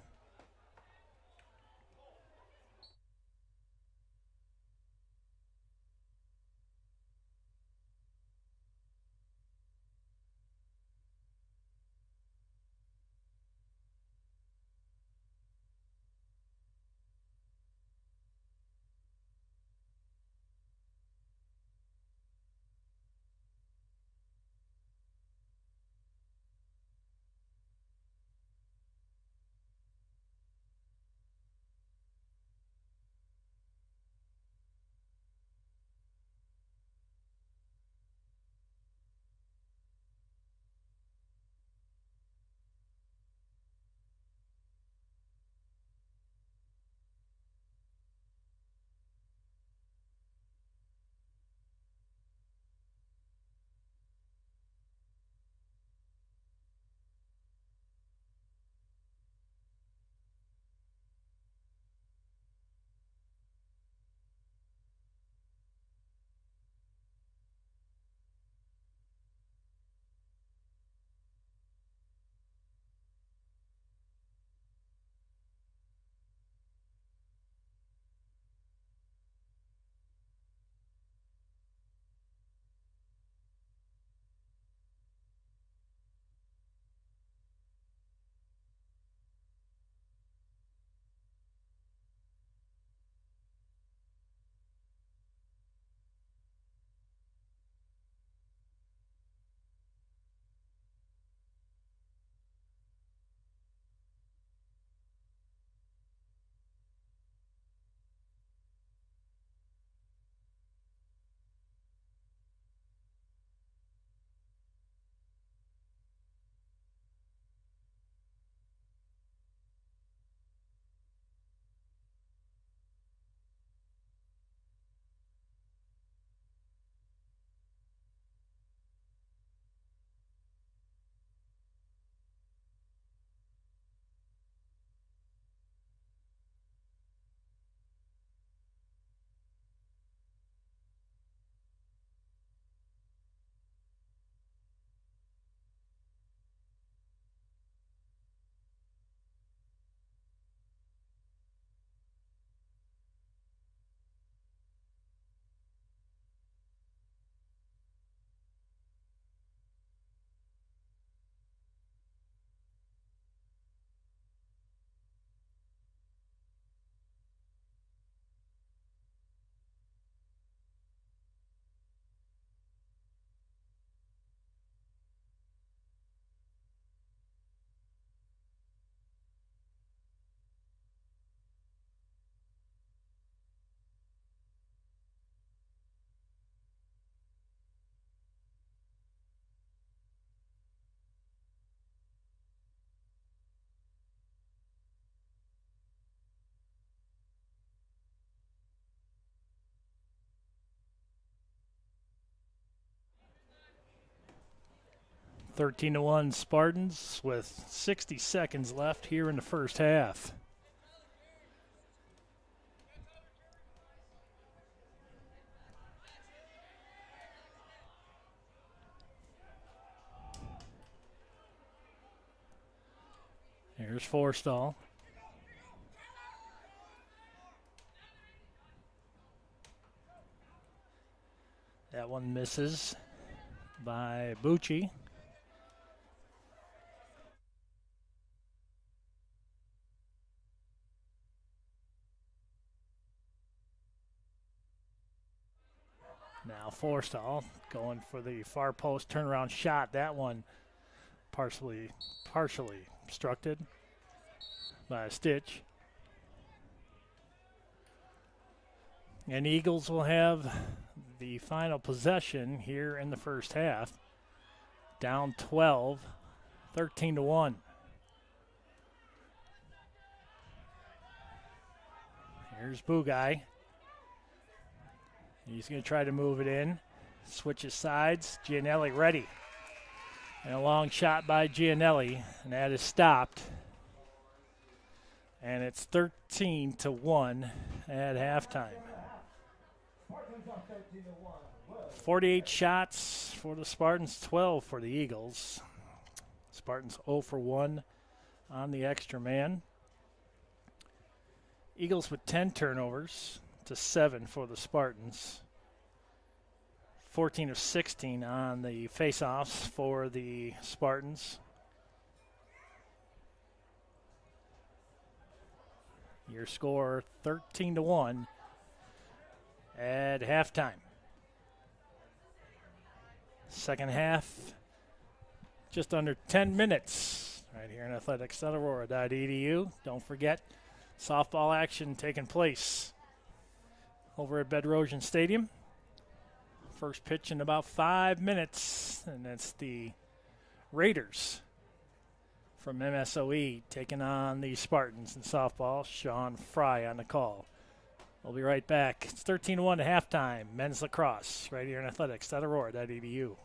13-1 Spartans with 60 seconds left here in the first half. Here's Forstall. That one misses by Bucci. Now Forstall going for the far post turnaround shot. That one partially obstructed by a Stitch. And Eagles will have the final possession here in the first half. Down 12, 13-1. Here's Bugai. He's going to try to move it in. Switches sides. Gianelli ready. And a long shot by Gianelli, and that is stopped. And it's 13-1 at halftime. 48 shots for the Spartans, 12 for the Eagles. Spartans 0 for 1 on the extra man. Eagles with 10 turnovers to 7 for the Spartans. 14 of 16 on the face-offs for the Spartans. Your score 13-1 at halftime. Second half, just under 10 minutes right here in athletics.aurora.edu. Don't forget, softball action taking place over at Bedrosian Stadium. First pitch in about 5 minutes, and that's the Raiders from MSOE taking on the Spartans in softball. Sean Fry on the call. We'll be right back. It's 13-1 at halftime. Men's lacrosse right here in athletics.aurora.edu.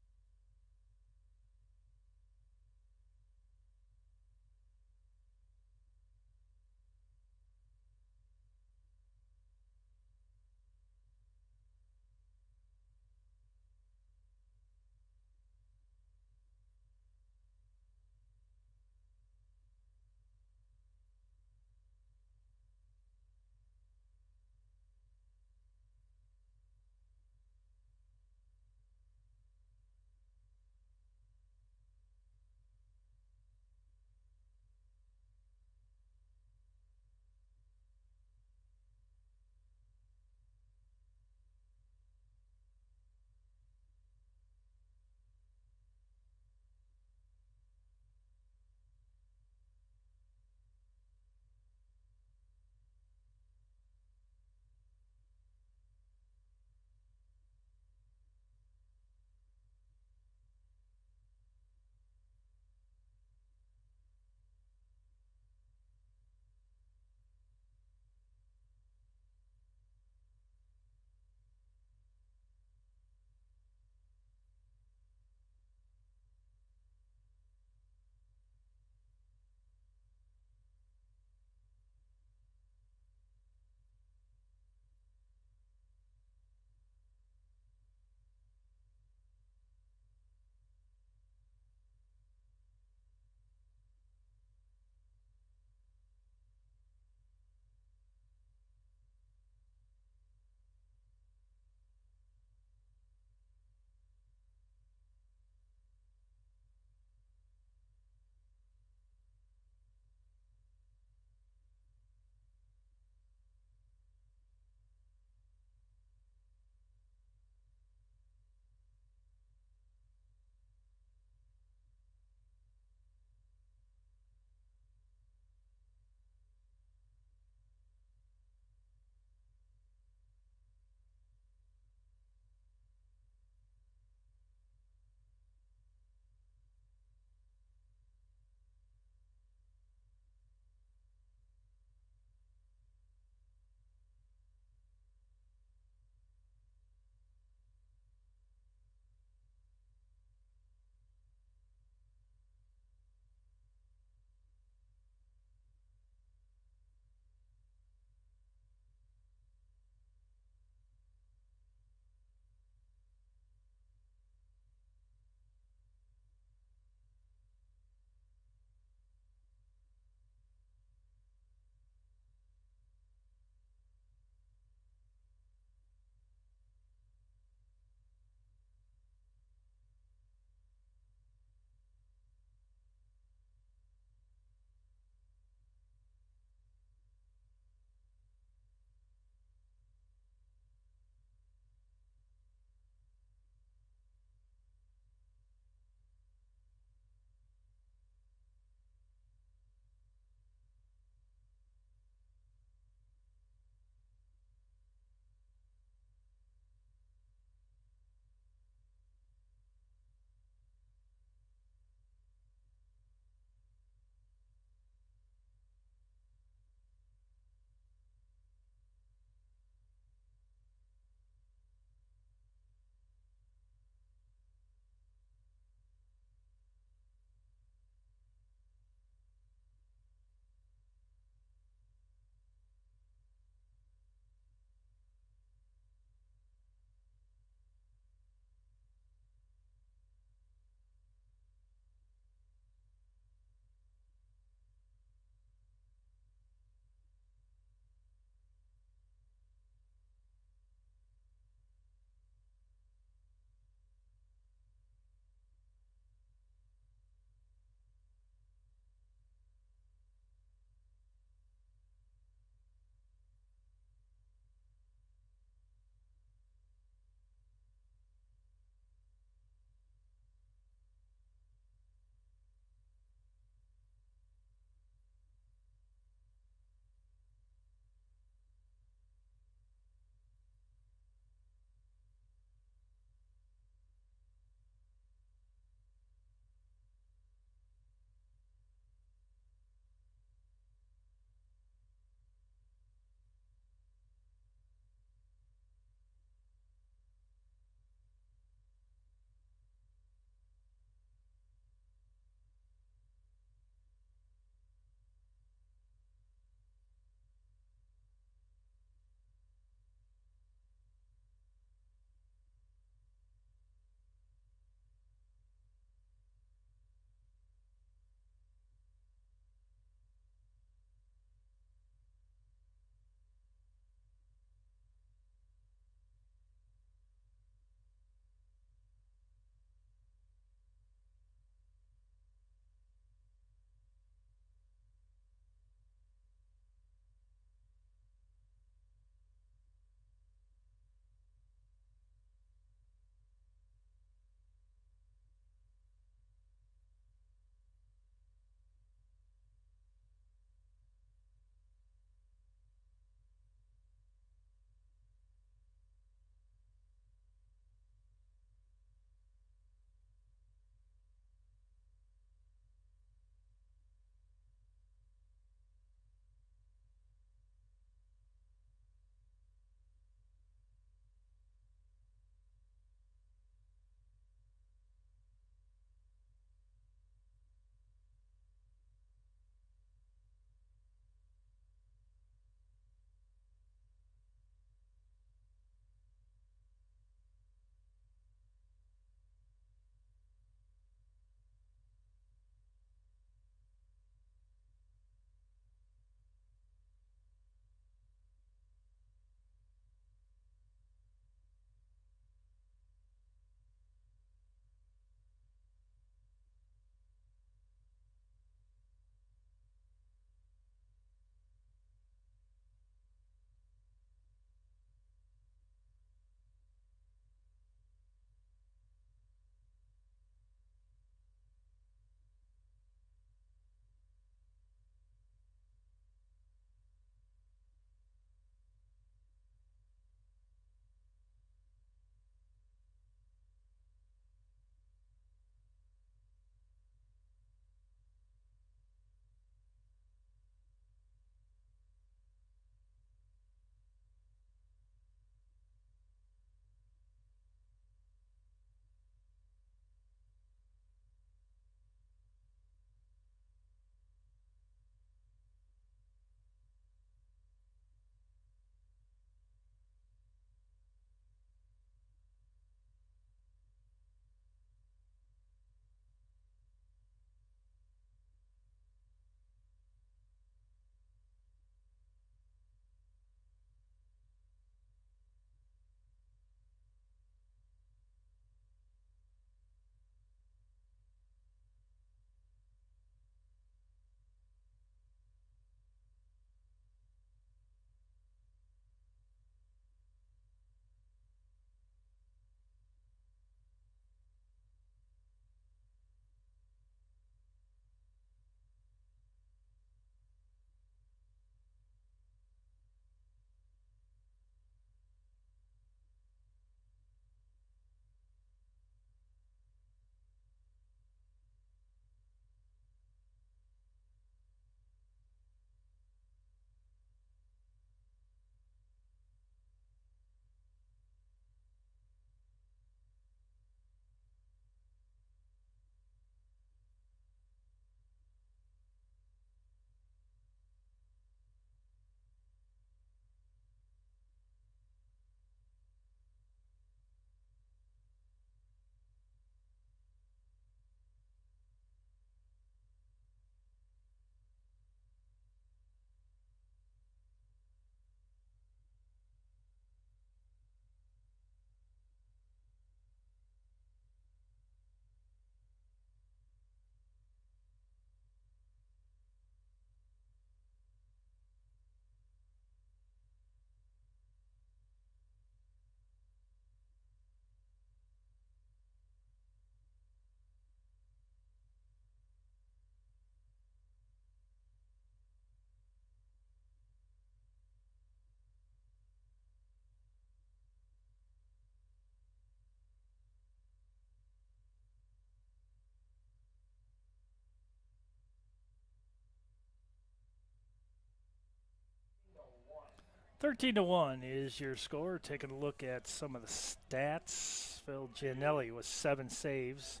13-1 is your score. Taking a look at some of the stats. Phil Gianelli with 7 saves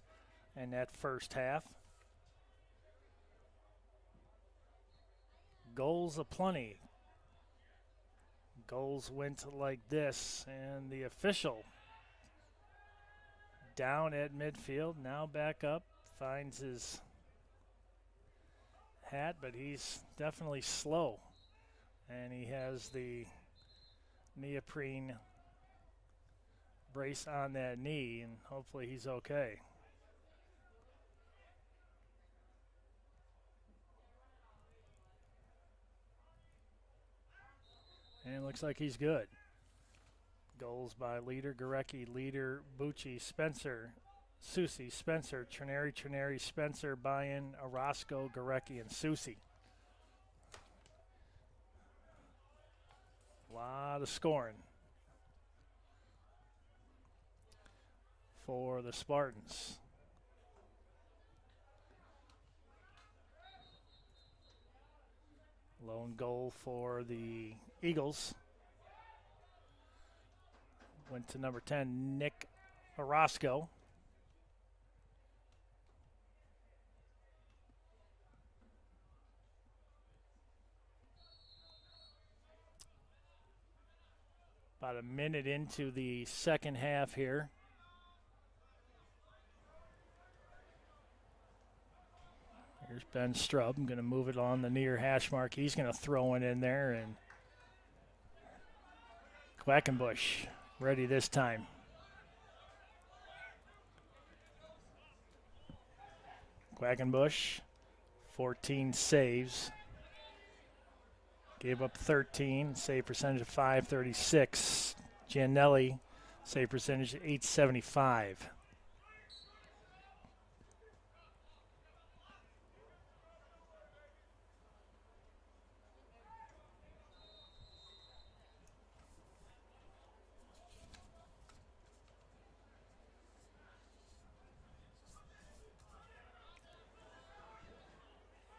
in that first half. Goals aplenty. Goals went like this, and the official down at midfield, now back up, finds his hat, but he's definitely slow. And he has the neoprene brace on that knee, and hopefully he's okay. And it looks like he's good. Goals by Leader, Gorecki, Leader, Bucci, Spencer, Susi, Spencer, Trineri, Spencer, Bayan, Orozco, Gorecki, and Susi. A lot of scoring for the Spartans. Lone goal for the Eagles went to number 10, Nick Orozco. About a minute into the second half here. Here's Ben Strub. I'm going to move it on the near hash mark. He's going to throw it in there, and Quackenbush ready this time. Quackenbush, 14 saves. Gave up 13, save percentage of .536. Gianelli, save percentage of .875.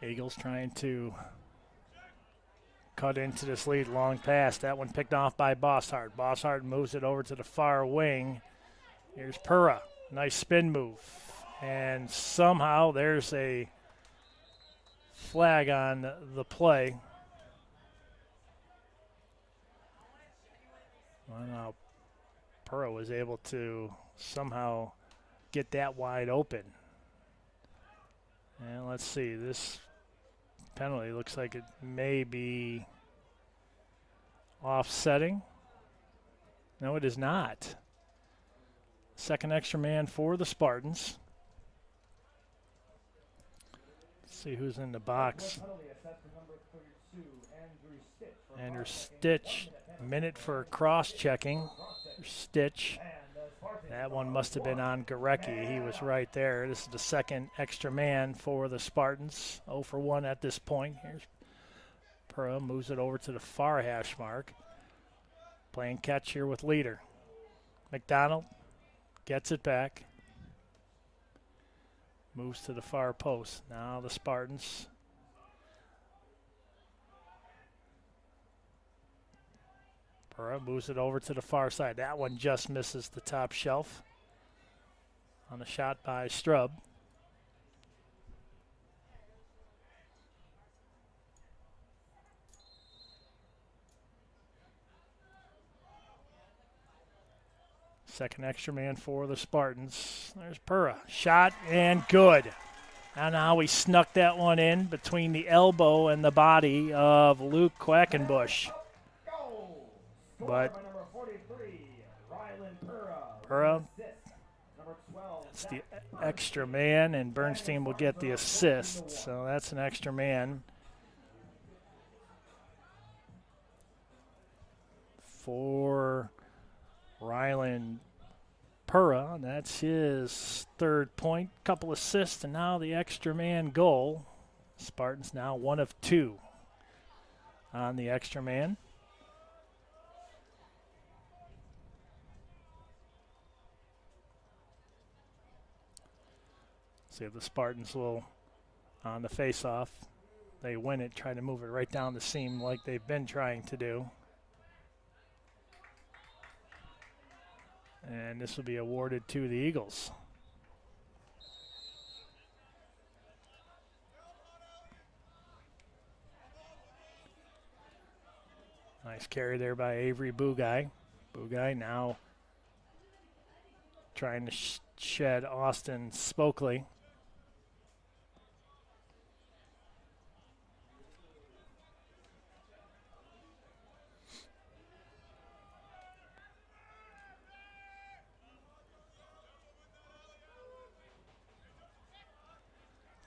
Eagles trying to cut into this lead. Long pass. That one picked off by Bosshart. Bosshart moves it over to the far wing. Here's Pura. Nice spin move. And somehow there's a flag on the play. Well, now Pura was able to somehow get that wide open. And let's see, this penalty looks like it may be offsetting. No, it is not. Second extra man for the Spartans. Let's see who's in the box. Andrew Stitch, minute for cross-checking. Stitch. That one must have been on Gorecki. He was right there. This is the second extra man for the Spartans. 0 for 1 at this point. Here's Pura, moves it over to the far hash mark. Playing catch here with Leader. McDonald gets it back. Moves to the far post. Now the Spartans. Pura moves it over to the far side. That one just misses the top shelf on a shot by Strub. Second extra man for the Spartans. There's Pura. Shot and good. And now he snuck that one in between the elbow and the body of Luke Quackenbush. But Pura, that's the extra man, and Bernstein will get the assist. So that's an extra man for Rylan Pura. That's his third point, couple assists, and now the extra man goal. Spartans now 1 of 2 on the extra man. See if the Spartans will, on the face-off, they win it, try to move it right down the seam like they've been trying to do. And this will be awarded to the Eagles. Nice carry there by Avery Bugай. Bugay now trying to shed Austin Spokley.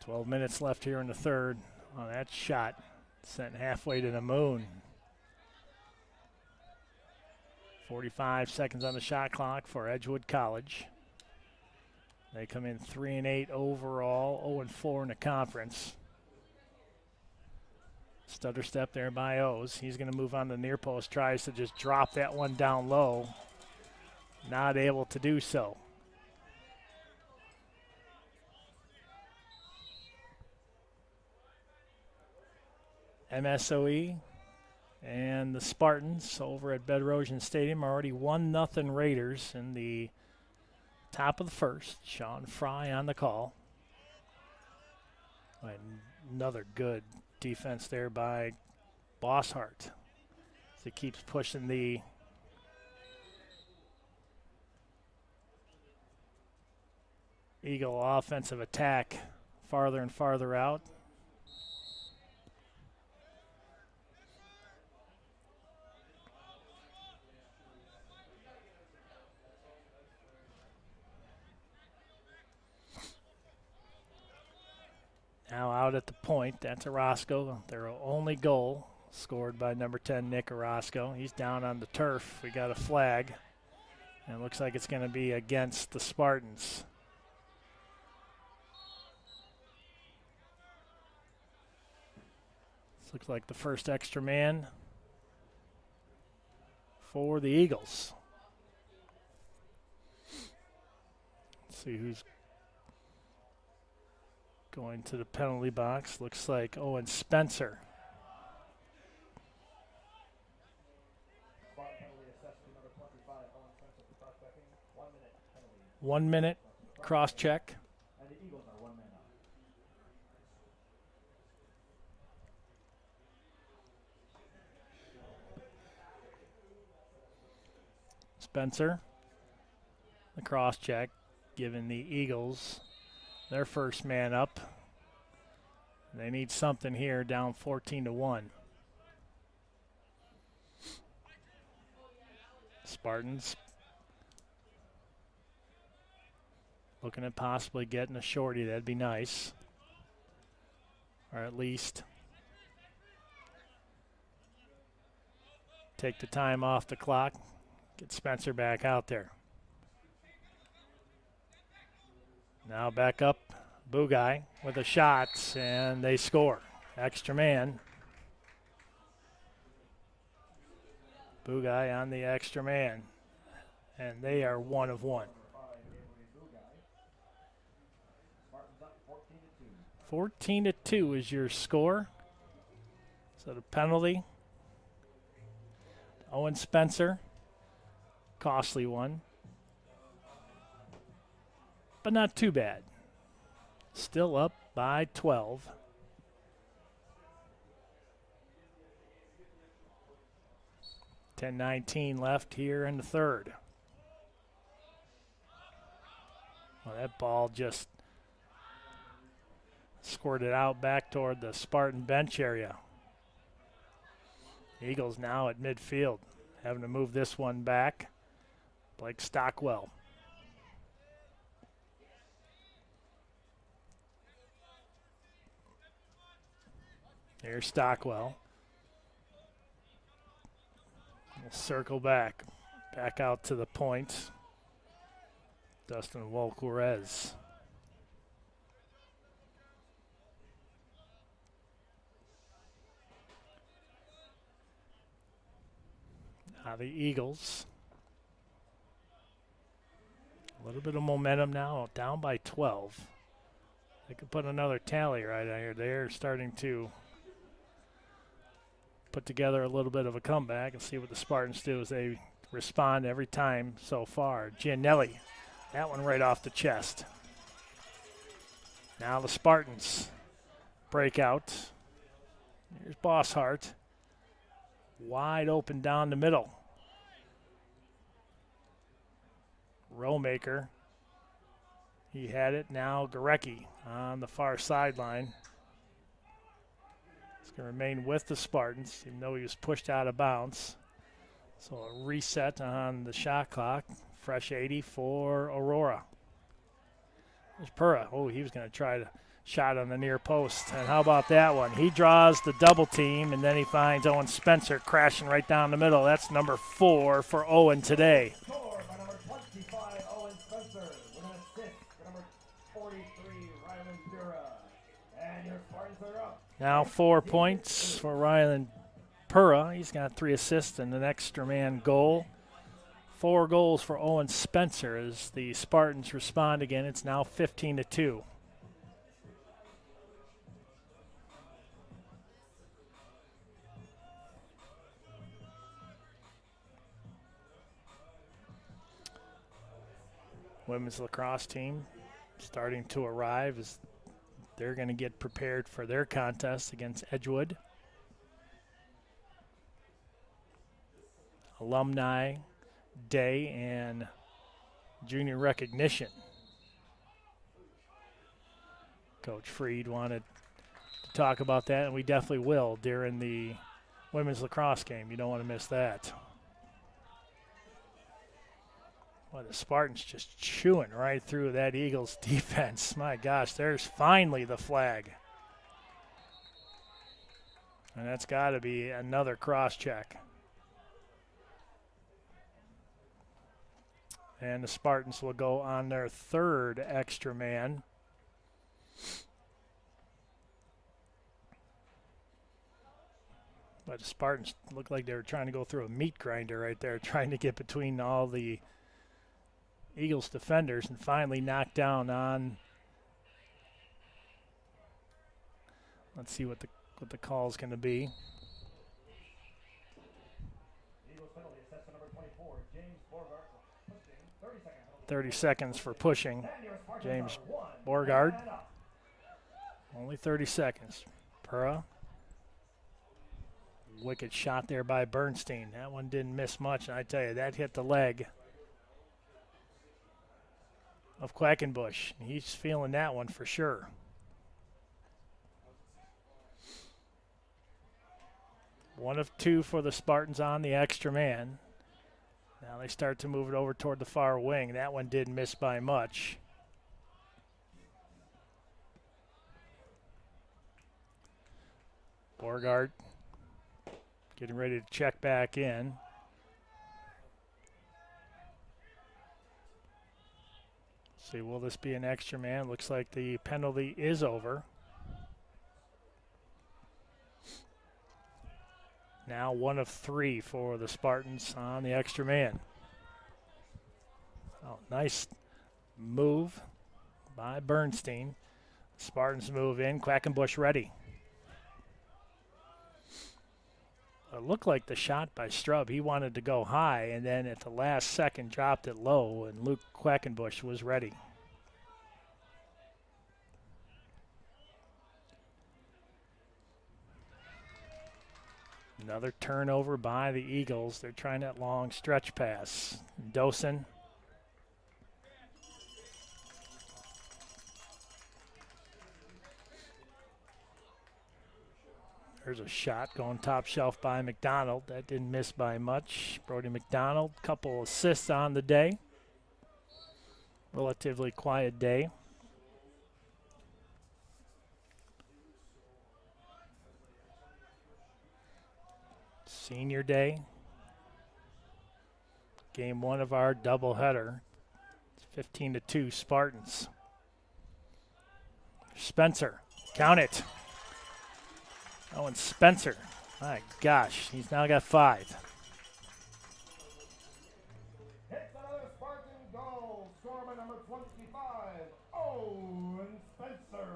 "12 minutes left here in the third." Oh, that shot sent halfway to the moon. 45 seconds on the shot clock for Edgewood College. They come in 3-8 overall, 0-4 in the conference. Stutter step there by O's. He's going to move on the near post, tries to just drop that one down low. Not able to do so. MSOE and the Spartans over at Bedrosian Stadium are already 1-0 Raiders in the top of the first. Sean Fry on the call. And another good defense there by Bosshart. As he keeps pushing the Eagle offensive attack farther and farther out. Now out at the point, that's Orozco. Their only goal scored by number 10, Nick Orozco. He's down on the turf. We got a flag. And it looks like it's going to be against the Spartans. This looks like the first extra man for the Eagles. Let's see who's going to the penalty box. Looks like Owen Spencer. One minute cross check. And the Eagles are 1 man up. Spencer, the cross check, giving the Eagles their first man up. They need something here, down 14-1. Spartans looking at possibly getting a shorty. That'd be nice. Or at least take the time off the clock. Get Spencer back out there. Now back up, Bugay with a shot, and they score. Extra man. Bugay on the extra man, and they are 1 of 1. 14-2 is your score. So the penalty, Owen Spencer, costly one, but not too bad. Still up by 12. $10:19 left here in the third. Well, that ball just squirted out back toward the Spartan bench area. Eagles now at midfield, having to move this one back. Blake Stockwell. Here's Stockwell. We'll circle back out to the point. Dustin Wolquerez. Now the Eagles. A little bit of momentum now, down by 12. They could put another tally right here. They're starting to put together a little bit of a comeback and see what the Spartans do as they respond every time so far. Gianelli, that one right off the chest. Now the Spartans break out. Here's Bosshart. Wide open down the middle. Rowmaker. He had it. Now Gorecki on the far sideline. He's going to remain with the Spartans, even though he was pushed out of bounds. So a reset on the shot clock. Fresh 80 for Aurora. There's Pura. Oh, he was going to try to shot on the near post. And how about that one? He draws the double team, and then he finds Owen Spencer crashing right down the middle. That's number 4 for Owen today. Score by number 25, Owen Spencer, with an assist for number 43, Ryland Pura. And your Spartans are up. Now 4 points for Ryland Pura. He's got 3 assists and an extra man goal. 4 goals for Owen Spencer as the Spartans respond again. It's now 15-2. Women's lacrosse team starting to arrive as they're going to get prepared for their contest against Edgewood. Alumni Day and junior recognition. Coach Freed wanted to talk about that, and we definitely will during the women's lacrosse game. You don't want to miss that. Boy, the Spartans just chewing right through that Eagles defense. My gosh, there's finally the flag. And that's got to be another cross check. And the Spartans will go on their 3rd extra man. But the Spartans looked like they were trying to go through a meat grinder right there, trying to get between all the Eagles defenders and finally knocked down on. Let's see what the call is going to be. 30 seconds for pushing. James Borgard. Only 30 seconds. Pura. Wicked shot there by Bernstein. That one didn't miss much. And I tell you, that hit the leg of Quackenbush. He's feeling that one for sure. One of 2 for the Spartans on the extra man. Now they start to move it over toward the far wing. That one didn't miss by much. Borgard getting ready to check back in. See, will this be an extra man? Looks like the penalty is over. Now 1 of 3 for the Spartans on the extra man. Oh, nice move by Bernstein. Spartans move in. Quackenbush ready. It looked like the shot by Strub. He wanted to go high, and then at the last second dropped it low, and Luke Quackenbush was ready. Another turnover by the Eagles. They're trying that long stretch pass. Dosen. There's a shot going top shelf by McDonald. That didn't miss by much. Brody McDonald, couple assists on the day. Relatively quiet day. Senior day. Game 1 of our doubleheader. It's 15-2 Spartans. Spencer, count it. Oh, and Spencer, my gosh, he's now got 5. It's another Spartan goal. Score by number 25, Owen Spencer.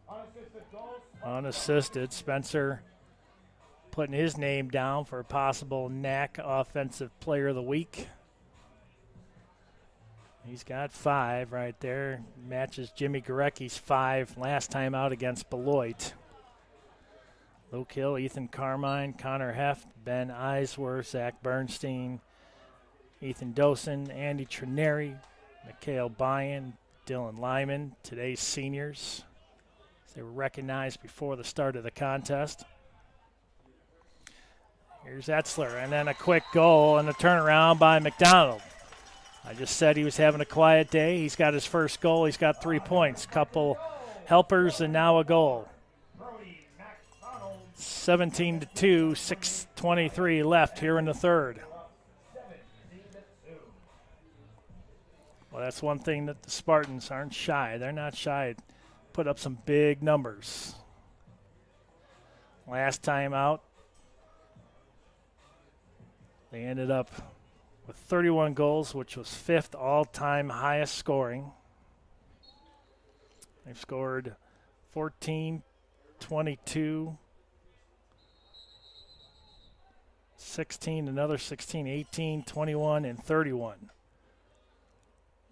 Unassisted goal. Unassisted, Spencer putting his name down for a possible NAC Offensive Player of the Week. He's got 5 right there. Matches Jimmy Garecki's 5 last time out against Beloit. Luke Hill, Ethan Carmine, Connor Heft, Ben Eisworth, Zach Bernstein, Ethan Dosen, Andy Trineri, Mikhail Bayan, Dylan Lyman, today's seniors. They were recognized before the start of the contest. Here's Etzler, and then a quick goal and a turnaround by McDonald. I just said he was having a quiet day. He's got his first goal. He's got 3 points, couple helpers, and now a goal. 17-2, 6:23 left here in the third. Well, that's one thing that the Spartans aren't shy. They're not shy. Put up some big numbers. Last time out, they ended up with 31 goals, which was 5th all-time highest scoring. They've scored 14, 22, 16, another 16, 18, 21, and 31.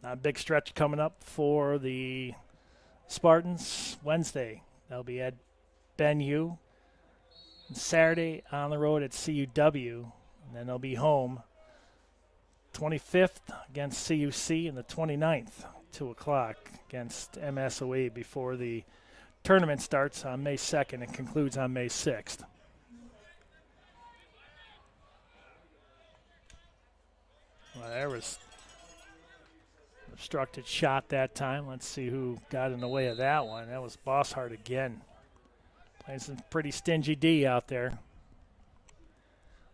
Now a big stretch coming up for the Spartans Wednesday. They'll be at Benue. Saturday on the road at CUW, and then they'll be home 25th against CUC and the 29th, 2 o'clock against MSOE before the tournament starts on May 2nd and concludes on May 6th. Well, there was an obstructed shot that time. Let's see who got in the way of that one. That was Bosshart again. Playing some pretty stingy D out there.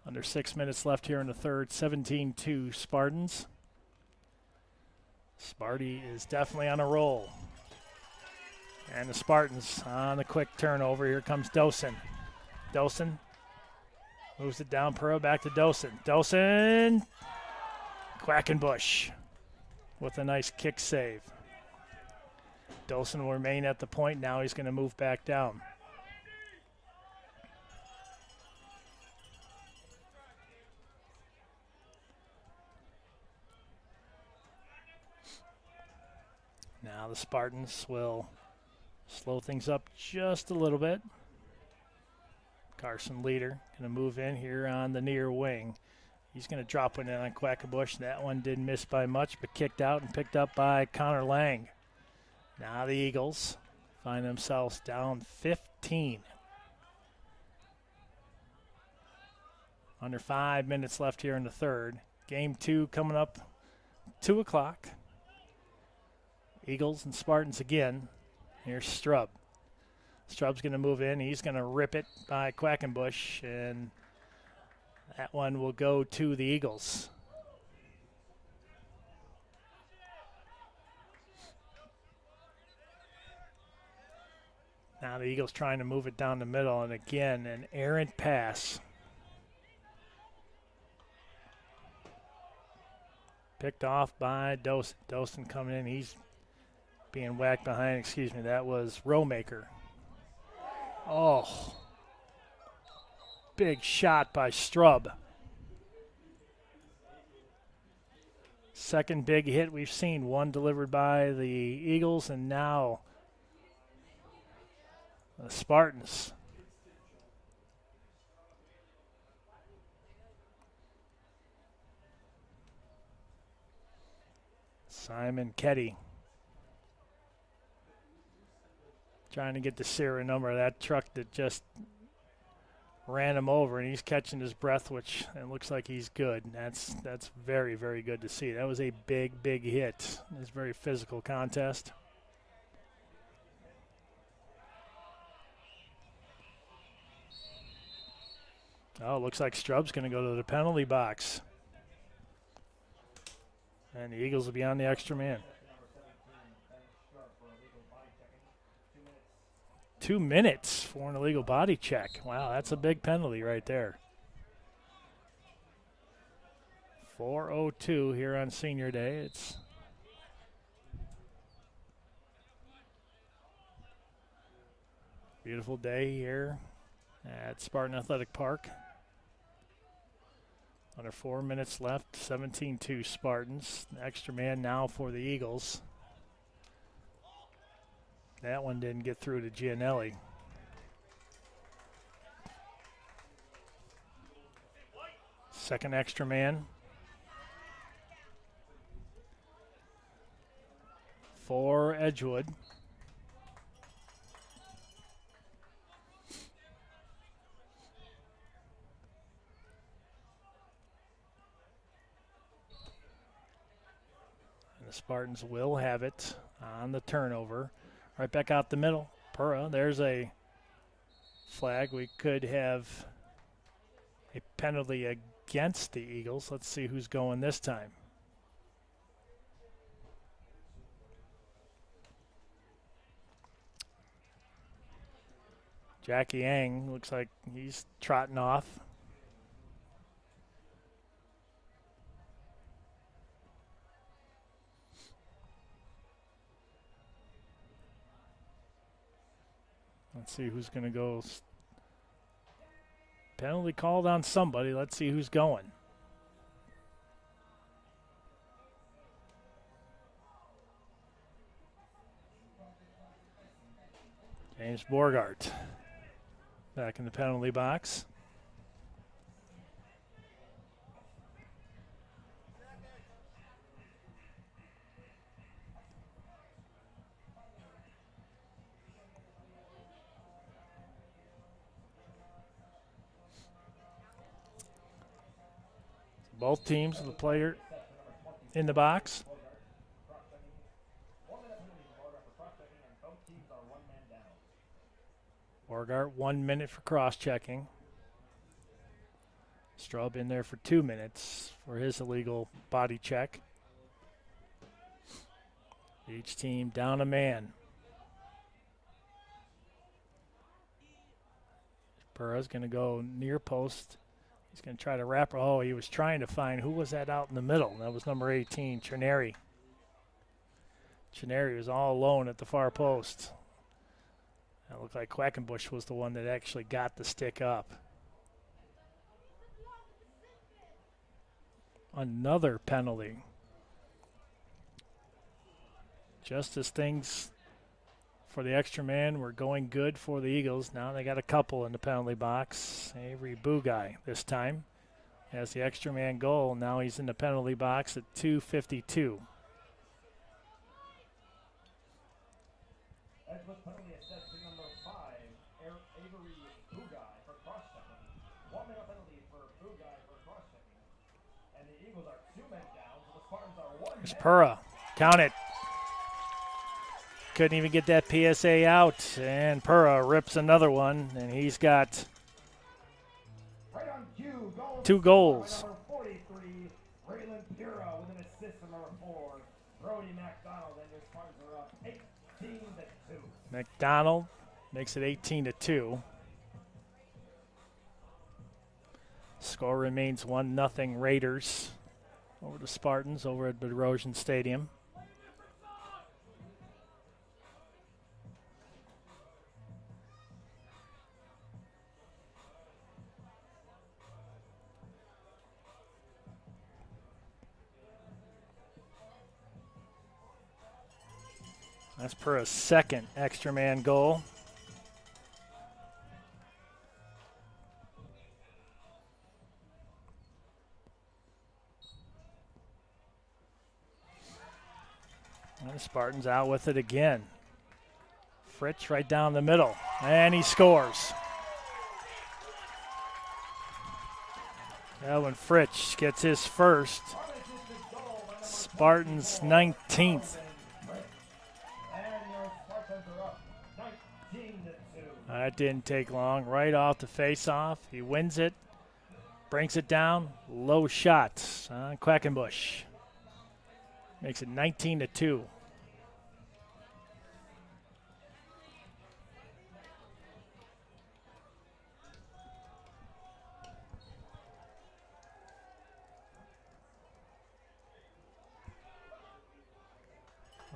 Under 6 minutes left here in the third. 17-2 Spartans. Sparty is definitely on a roll. And the Spartans on the quick turnover. Here comes Dosen. Dosen moves it down Pearl, back to Dosen. Dosen, Quackenbush with a nice kick save. Dosen will remain at the point. Now he's going to move back down. Now the Spartans will slow things up just a little bit. Carson Leader going to move in here on the near wing. He's going to drop one in on Quackenbush. That one didn't miss by much, but kicked out and picked up by Connor Lang. Now the Eagles find themselves down 15. Under 5 minutes left here in the third. Game 2 coming up 2 o'clock. Eagles and Spartans again. Here's Strub. Strub's going to move in. He's going to rip it by Quackenbush, and that one will go to the Eagles. Now the Eagles trying to move it down the middle, and again, an errant pass. Picked off by Dosen. Dosen coming in. He's being whacked behind. Excuse me, that was Rowmaker. Oh. Big shot by Strub. Second big hit we've seen. One delivered by the Eagles, and now the Spartans. Simon Ketty trying to get the serial number of that truck that just ran him over, and he's catching his breath, which it looks like he's good. That's very, very good to see. That was a big, big hit. It's a very physical contest. Oh, looks like Strub's going to go to the penalty box. And the Eagles will be on the extra man. 2 minutes for an illegal body check. Wow, that's a big penalty right there. 4:02 here on Senior Day. It's beautiful day here at Spartan Athletic Park. Under 4 minutes left, 17-2 Spartans. Extra man now for the Eagles. That one didn't get through to Gianelli. Second extra man for Edgewood. And the Spartans will have it on the turnover. Right back out the middle. Pura, there's a flag. We could have a penalty against the Eagles. Let's see who's going this time. Jackie Yang looks like he's trotting off. Let's see who's going to go. Penalty called on somebody. Let's see who's going. James Borgart back in the penalty box. Both teams with the player in the box. Borgart 1 minute for cross-checking. Straub in there for 2 minutes for his illegal body check. Each team down a man. Pura's going to go near post. He's going to try to wrap. Oh, he was trying to find who was that out in the middle. That was number 18, Cherneri. Cherneri was all alone at the far post. That looked like Quackenbush was the one that actually got the stick up. Another penalty. Just as things for the extra man were going good for the Eagles. Now they got a couple in the penalty box. Avery Bugai this time has the extra man goal. Now he's in the penalty box at 2:52. Edgewood penalty assessed to number 5, Avery Bugai for cross-checking. 1 minute penalty for Bugai for cross-checking. And the Eagles are 2 men down, so the Spartans are 1 There's man. Pura. Count it. Couldn't even get that PSA out, and Pura rips another one, and he's got Right on cue, 2 goals. Number 43, Raylan Pura with an assist from number 4. Brody McDonald, and your Spartans are up 18-2. McDonald makes it 18-2. Score remains 1-0 Raiders over the Spartans over at Bedrosian Stadium. That's Pura's second extra man goal. And the Spartans out with it again. Fritsch right down the middle, and he scores. Elwin Fritsch gets his first. Spartans 19th. That didn't take long. Right off the face-off, he wins it, brings it down, low shot on Quackenbush. Makes it 19-2.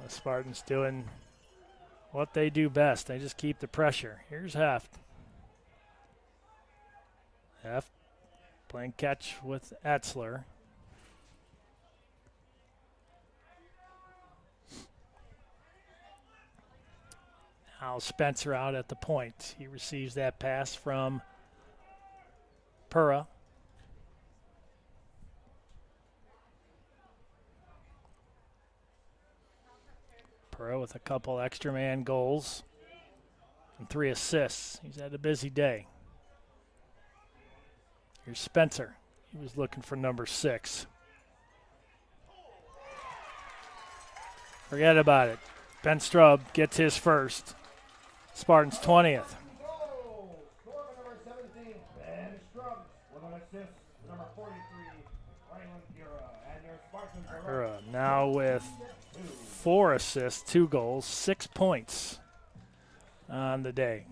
The Spartans doing what they do best. They just keep the pressure. Here's Heft. F playing catch with Etzler. Now Spencer out at the point. He receives that pass from Pura. Pura with a couple extra man goals and 3 assists. He's had a busy day. Here's Spencer. He was looking for number 6. Forget about it. Ben Strub gets his first. Spartans 20th. Score for number 17, Ben Strub, with an assist, number 43, Ryan Pura, and their Spartans are Pura now with 4 assists, 2 goals, 6 points on the day.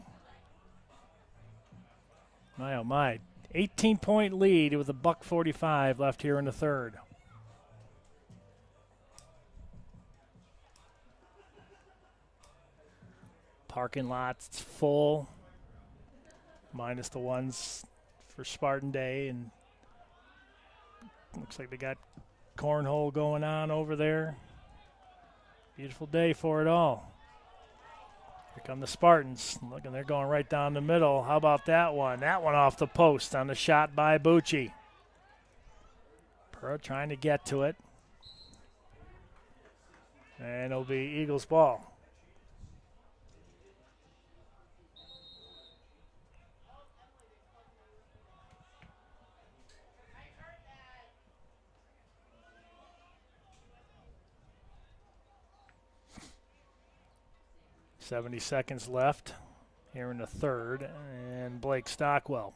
My, oh my. 18-point lead with a $1:45 left here in the third. Parking lot's full, minus the ones for Spartan Day, and looks like they got cornhole going on over there. Beautiful day for it all. Here come the Spartans. Look, and they're going right down the middle. How about that one? That one off the post on the shot by Bucci. Pura trying to get to it. And it'll be Eagles ball. .70 seconds left here in the third, and Blake Stockwell.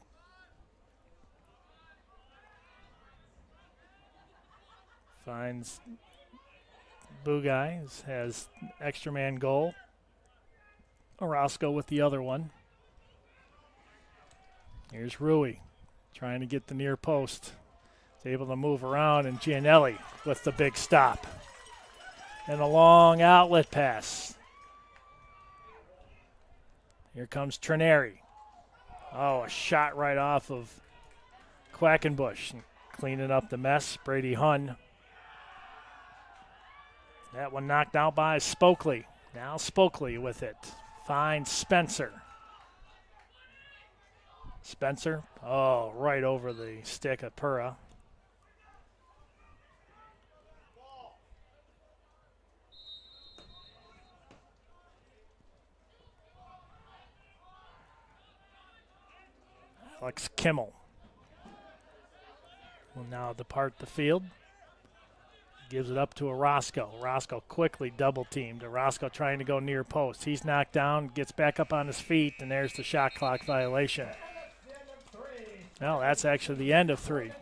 Finds Bugай, has extra man goal. Orozco with the other one. Here's Rui trying to get the near post. He's able to move around, and Gianelli with the big stop. And a long outlet pass. Here comes Trineri. Oh, a shot right off of Quackenbush. And cleaning up the mess, Brady Hunn. That one knocked out by Spokley. Now Spokley with it. Finds Spencer. Spencer, oh, right over the stick of Pura. Alex Kimmel will now depart the field. Gives it up to Orozco. Orozco quickly double-teamed. Orozco trying to go near post. He's knocked down, gets back up on his feet, and there's the shot clock violation. Well, that's actually the end of 3.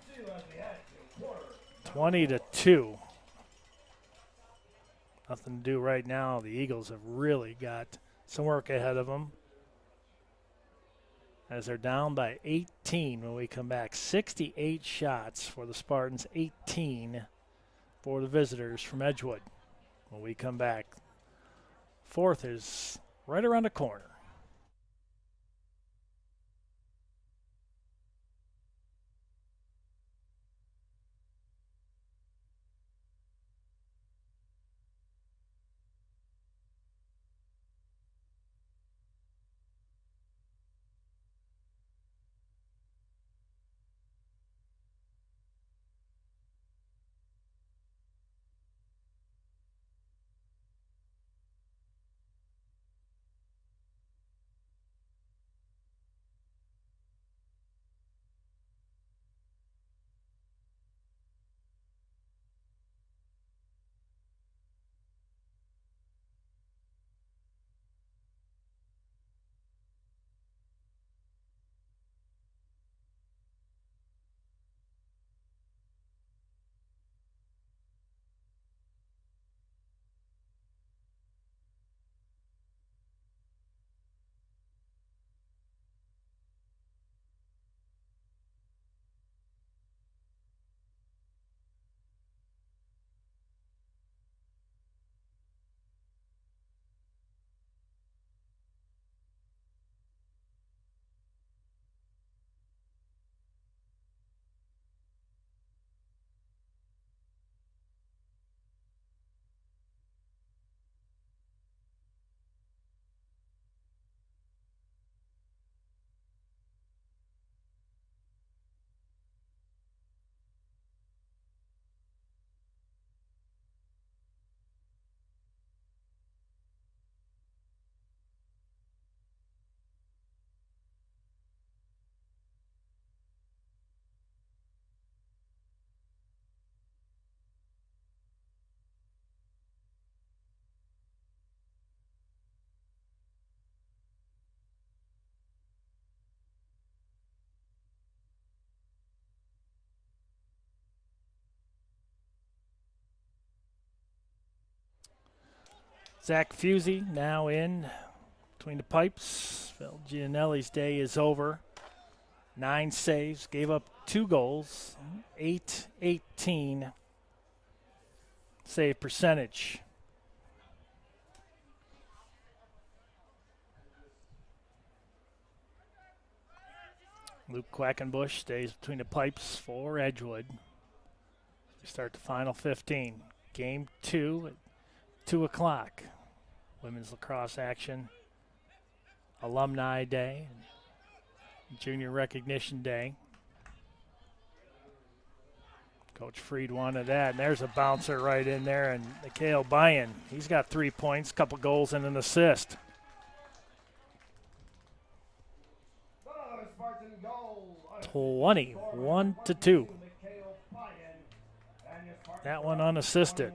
20-2. Nothing to do right now. The Eagles have really got some work ahead of them, as they're down by 18 when we come back. 68 shots for the Spartans, 18 for the visitors from Edgewood. When we come back, fourth is right around the corner. Zach Fusey now in between the pipes. Phil Gianelli's day is over. 9 saves, gave up 2 goals, 8-18 save percentage. Luke Quackenbush stays between the pipes for Edgewood. We start the final 15. Game 2 at 2 o'clock. Women's lacrosse action. Alumni Day. Junior Recognition Day. Coach Freed wanted that, and there's a bouncer right in there, and Mikhail Bayan, he's got 3 points, couple goals, and an assist. Another Spartan goal. 21-2. That one unassisted.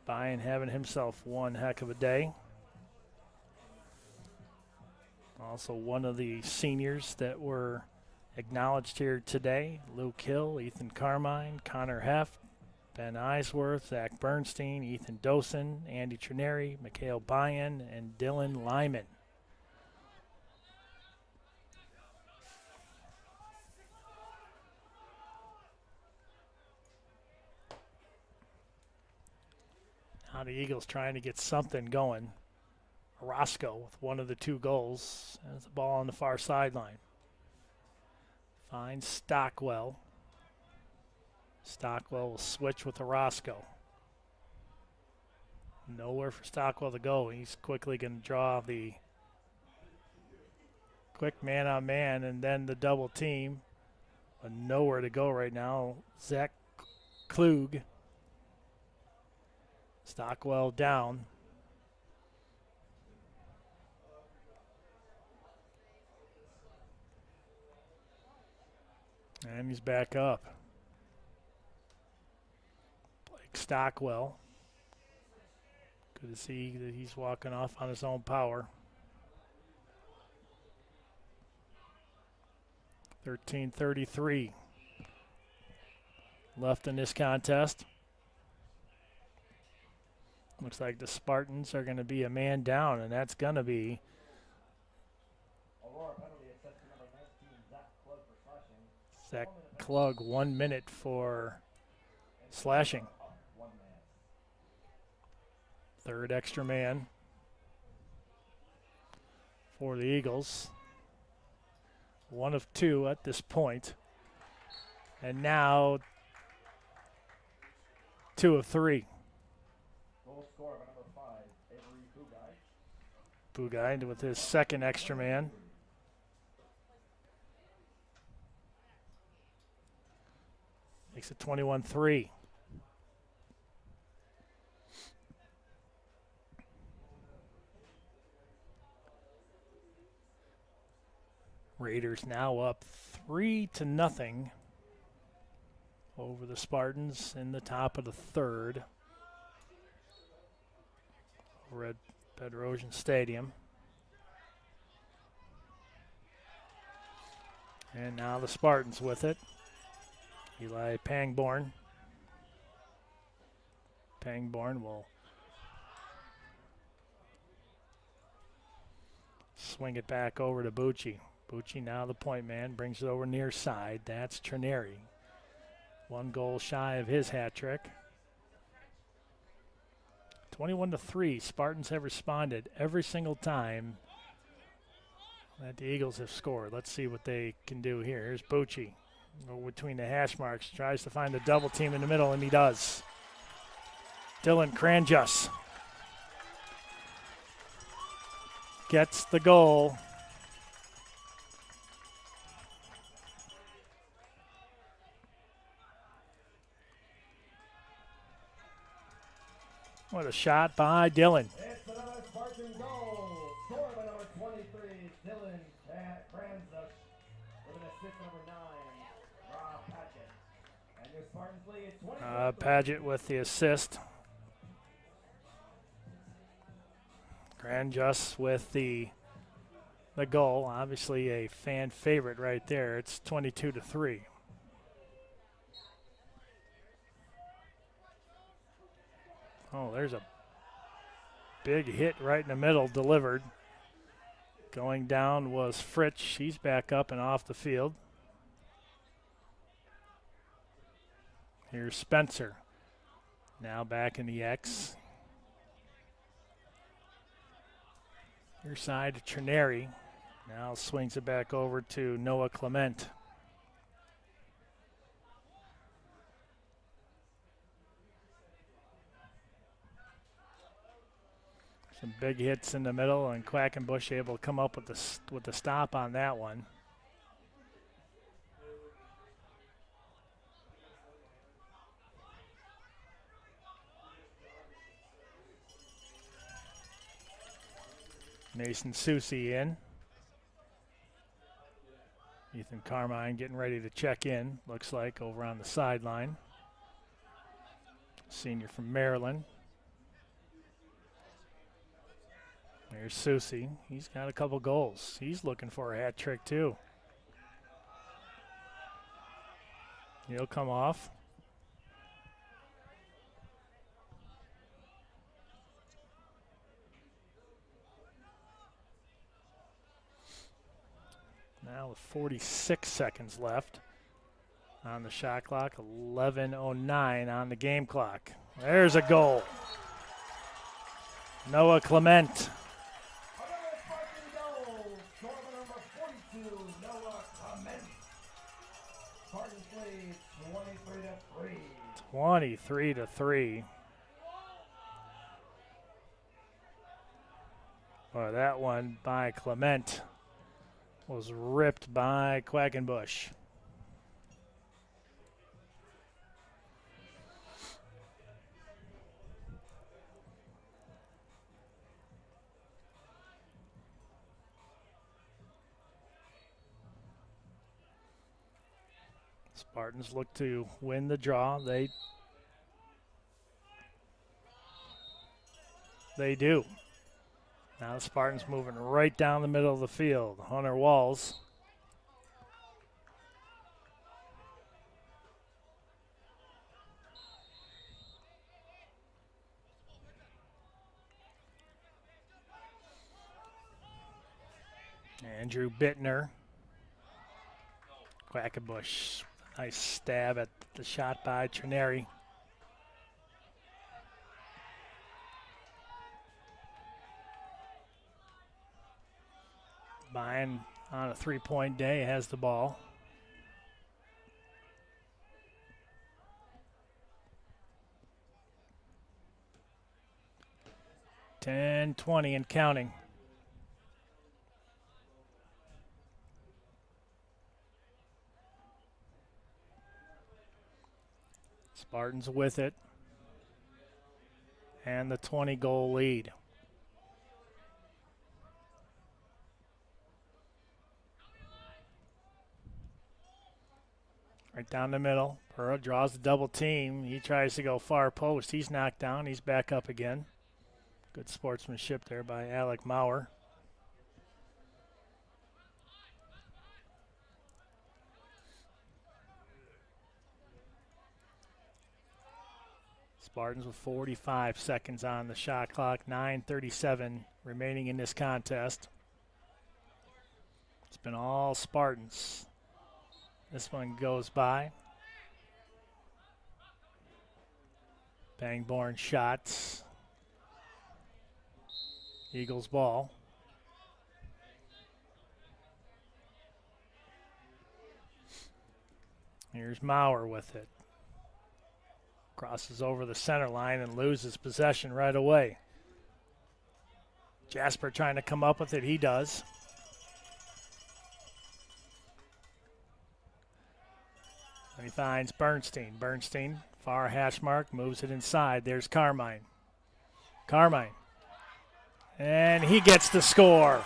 Bayan having himself one heck of a day. Also one of the seniors that were acknowledged here today, Luke Hill, Ethan Carmine, Connor Heft, Ben Eisworth, Zach Bernstein, Ethan Dosen, Andy Trineri, Mikhail Bayan, and Dylan Lyman. Now the Eagles trying to get something going. Roscoe with one of the 2 goals. There's the ball on the far sideline. Finds Stockwell. Stockwell will switch with Roscoe. Nowhere for Stockwell to go. He's quickly going to draw the quick man-on-man and then the double team. But nowhere to go right now. Zach Klug. Stockwell down. And he's back up. Blake Stockwell. Good to see that he's walking off on his own power. 13:33 left in this contest. Looks like the Spartans are going to be a man down, and that's going to be Zach Klug. 1 minute for slashing. Third extra man for the Eagles. 1 of 2 at this point. And now 2 of 3. Bugay with his second extra man. Makes it 21-3. Raiders now up 3-0 over the Spartans in the top of the third. Over at Bedrosian Stadium. And now the Spartans with it. Eli Pangborn. Pangborn will swing it back over to Bucci. Bucci now the point man, brings it over near side. That's Trineri. 1 goal shy of his hat trick. 21-3. Spartans have responded every single time that the Eagles have scored. Let's see what they can do here. Here's Bucci between the hash marks. Tries to find the double team in the middle, and he does. Dylan Cranjus gets the goal. What a shot by Dylan. It's another Spartan goal. Scored by number 23, Dylan Cranjus, with an assist number 9, Rob Paget. And your Spartans lead 20. Paget with the assist. Cranjus with the goal. Obviously a fan favorite right there. It's 22-3. Oh, there's a big hit right in the middle delivered. Going down was Fritsch. He's back up and off the field. Here's Spencer. Now back in the X. Your side to Trineri. Now swings it back over to Noah Clement. Some big hits in the middle, and Quackenbush able to come up with the stop on that one. Mason Susie in. Ethan Carmine getting ready to check in, looks like, over on the sideline. Senior from Maryland. There's Susie. He's got a couple goals. He's looking for a hat trick, too. He'll come off. Now with 46 seconds left on the shot clock, 11:09 on the game clock. There's a goal. Noah Clement. Spartans lead 23-3. 23-3. Well, that one by Clement was ripped by Quackenbush. Spartans look to win the draw. They do. Now the Spartans moving right down the middle of the field. Hunter Walls. Andrew Bittner. Quackenbush. Nice stab at the shot by Trineri. Byen on a three-point day has the ball. (10:20) and counting. Spartans with it. And the 20-goal lead. Right down the middle. Pura draws the double team. He tries to go far post. He's knocked down. He's back up again. Good sportsmanship there by Alec Maurer. Spartans with 45 seconds on the shot clock. 9:37 remaining in this contest. It's been all Spartans. This one goes by. Bangborn shots. Eagles ball. Here's Maurer with it. Crosses over the center line and loses possession right away. Jasper trying to come up with it. He does. And he finds Bernstein. Bernstein, far hash mark, moves it inside. There's Carmine. Carmine. And he gets the score.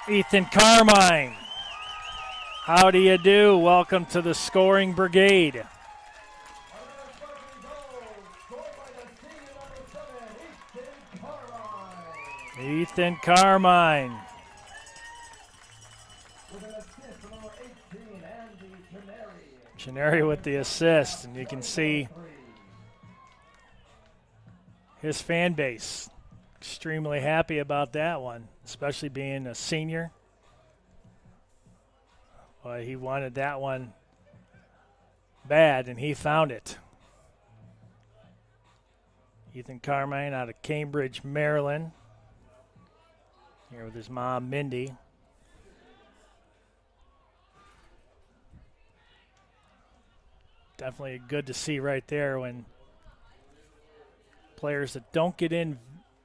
Ethan Carmine. How do you do? Welcome to the scoring brigade. Ethan Carmine. Trineri with the assist, and you can see his fan base extremely happy about that one, especially being a senior. Well, he wanted that one bad, and he found it. Ethan Carmine out of Cambridge, Maryland. Here with his mom, Mindy. Definitely good to see right there when players that don't get in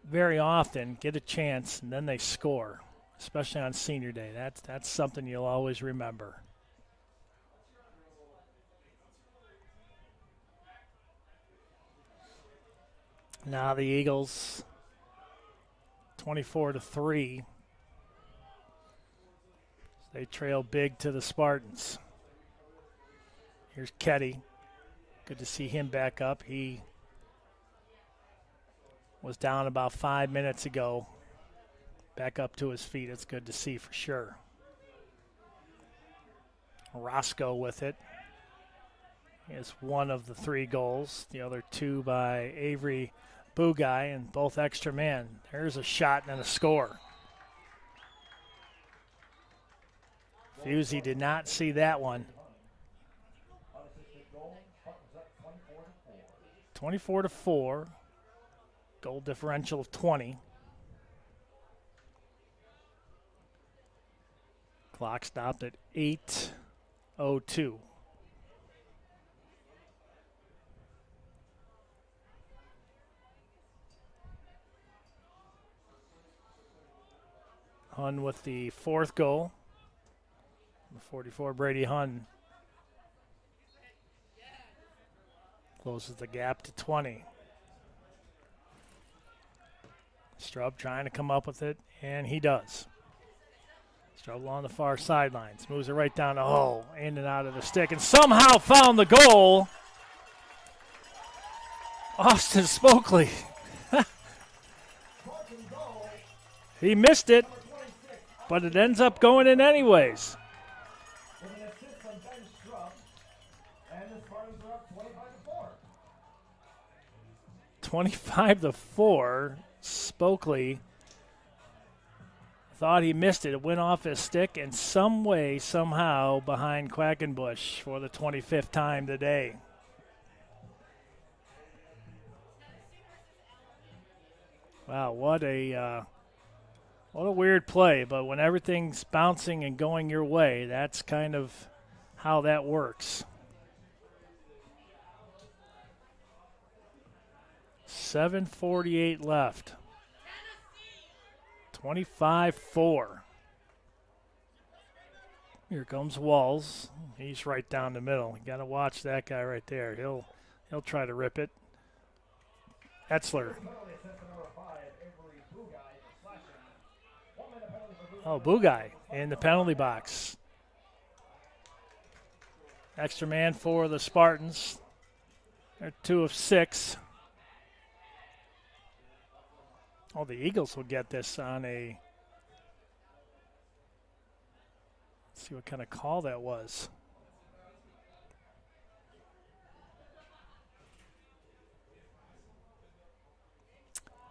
very often get a chance and then they score, especially on senior day. That's something you'll always remember. Now the Eagles 24-3. They trail big to the Spartans. Here's Ketty. Good to see him back up. He was down about 5 minutes ago. Back up to his feet. It's good to see for sure. Roscoe with it. He has one of the 3 goals. The other 2 by Avery Bugai, and both extra man. There's a shot and a score. Fusey did not see that one. 24-4. Goal differential of 20. Clock stopped at 8:02. Hun with the 4th goal. The 44, Brady Hun, closes the gap to 20. Strub trying to come up with it, and he does. Strub along the far sidelines, moves it right down the hole, in and out of the stick, and somehow found the goal. Austin Spokley. He missed it, but it ends up going in anyways. 25-4. Spokley thought he missed it. It went off his stick and some way, somehow, behind Quackenbush for the 25th time today. Wow, what a weird play, but when everything's bouncing and going your way, that's kind of how that works. 7:48 left. 25-4. Here comes Walls. He's right down the middle. You got to watch that guy right there. He'll try to rip it. Etzler. Oh, Bugai in the penalty box. Extra man for the Spartans. They're 2 of 6. Oh, the Eagles will get this on a, let's see what kind of call that was.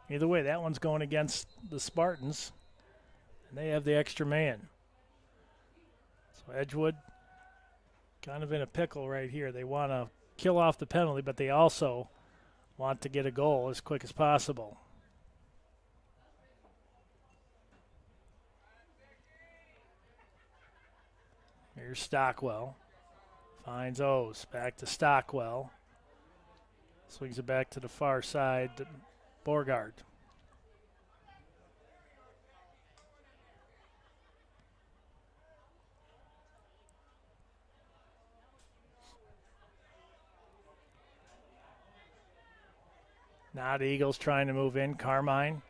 Either way, that one's going against the Spartans, and they have the extra man. So Edgewood kind of in a pickle right here. They want to kill off the penalty, but they also want to get a goal as quick as possible. Here's Stockwell. Finds O's. Back to Stockwell. Swings it back to the far side to Borgard. Now the Eagles trying to move in. Carmine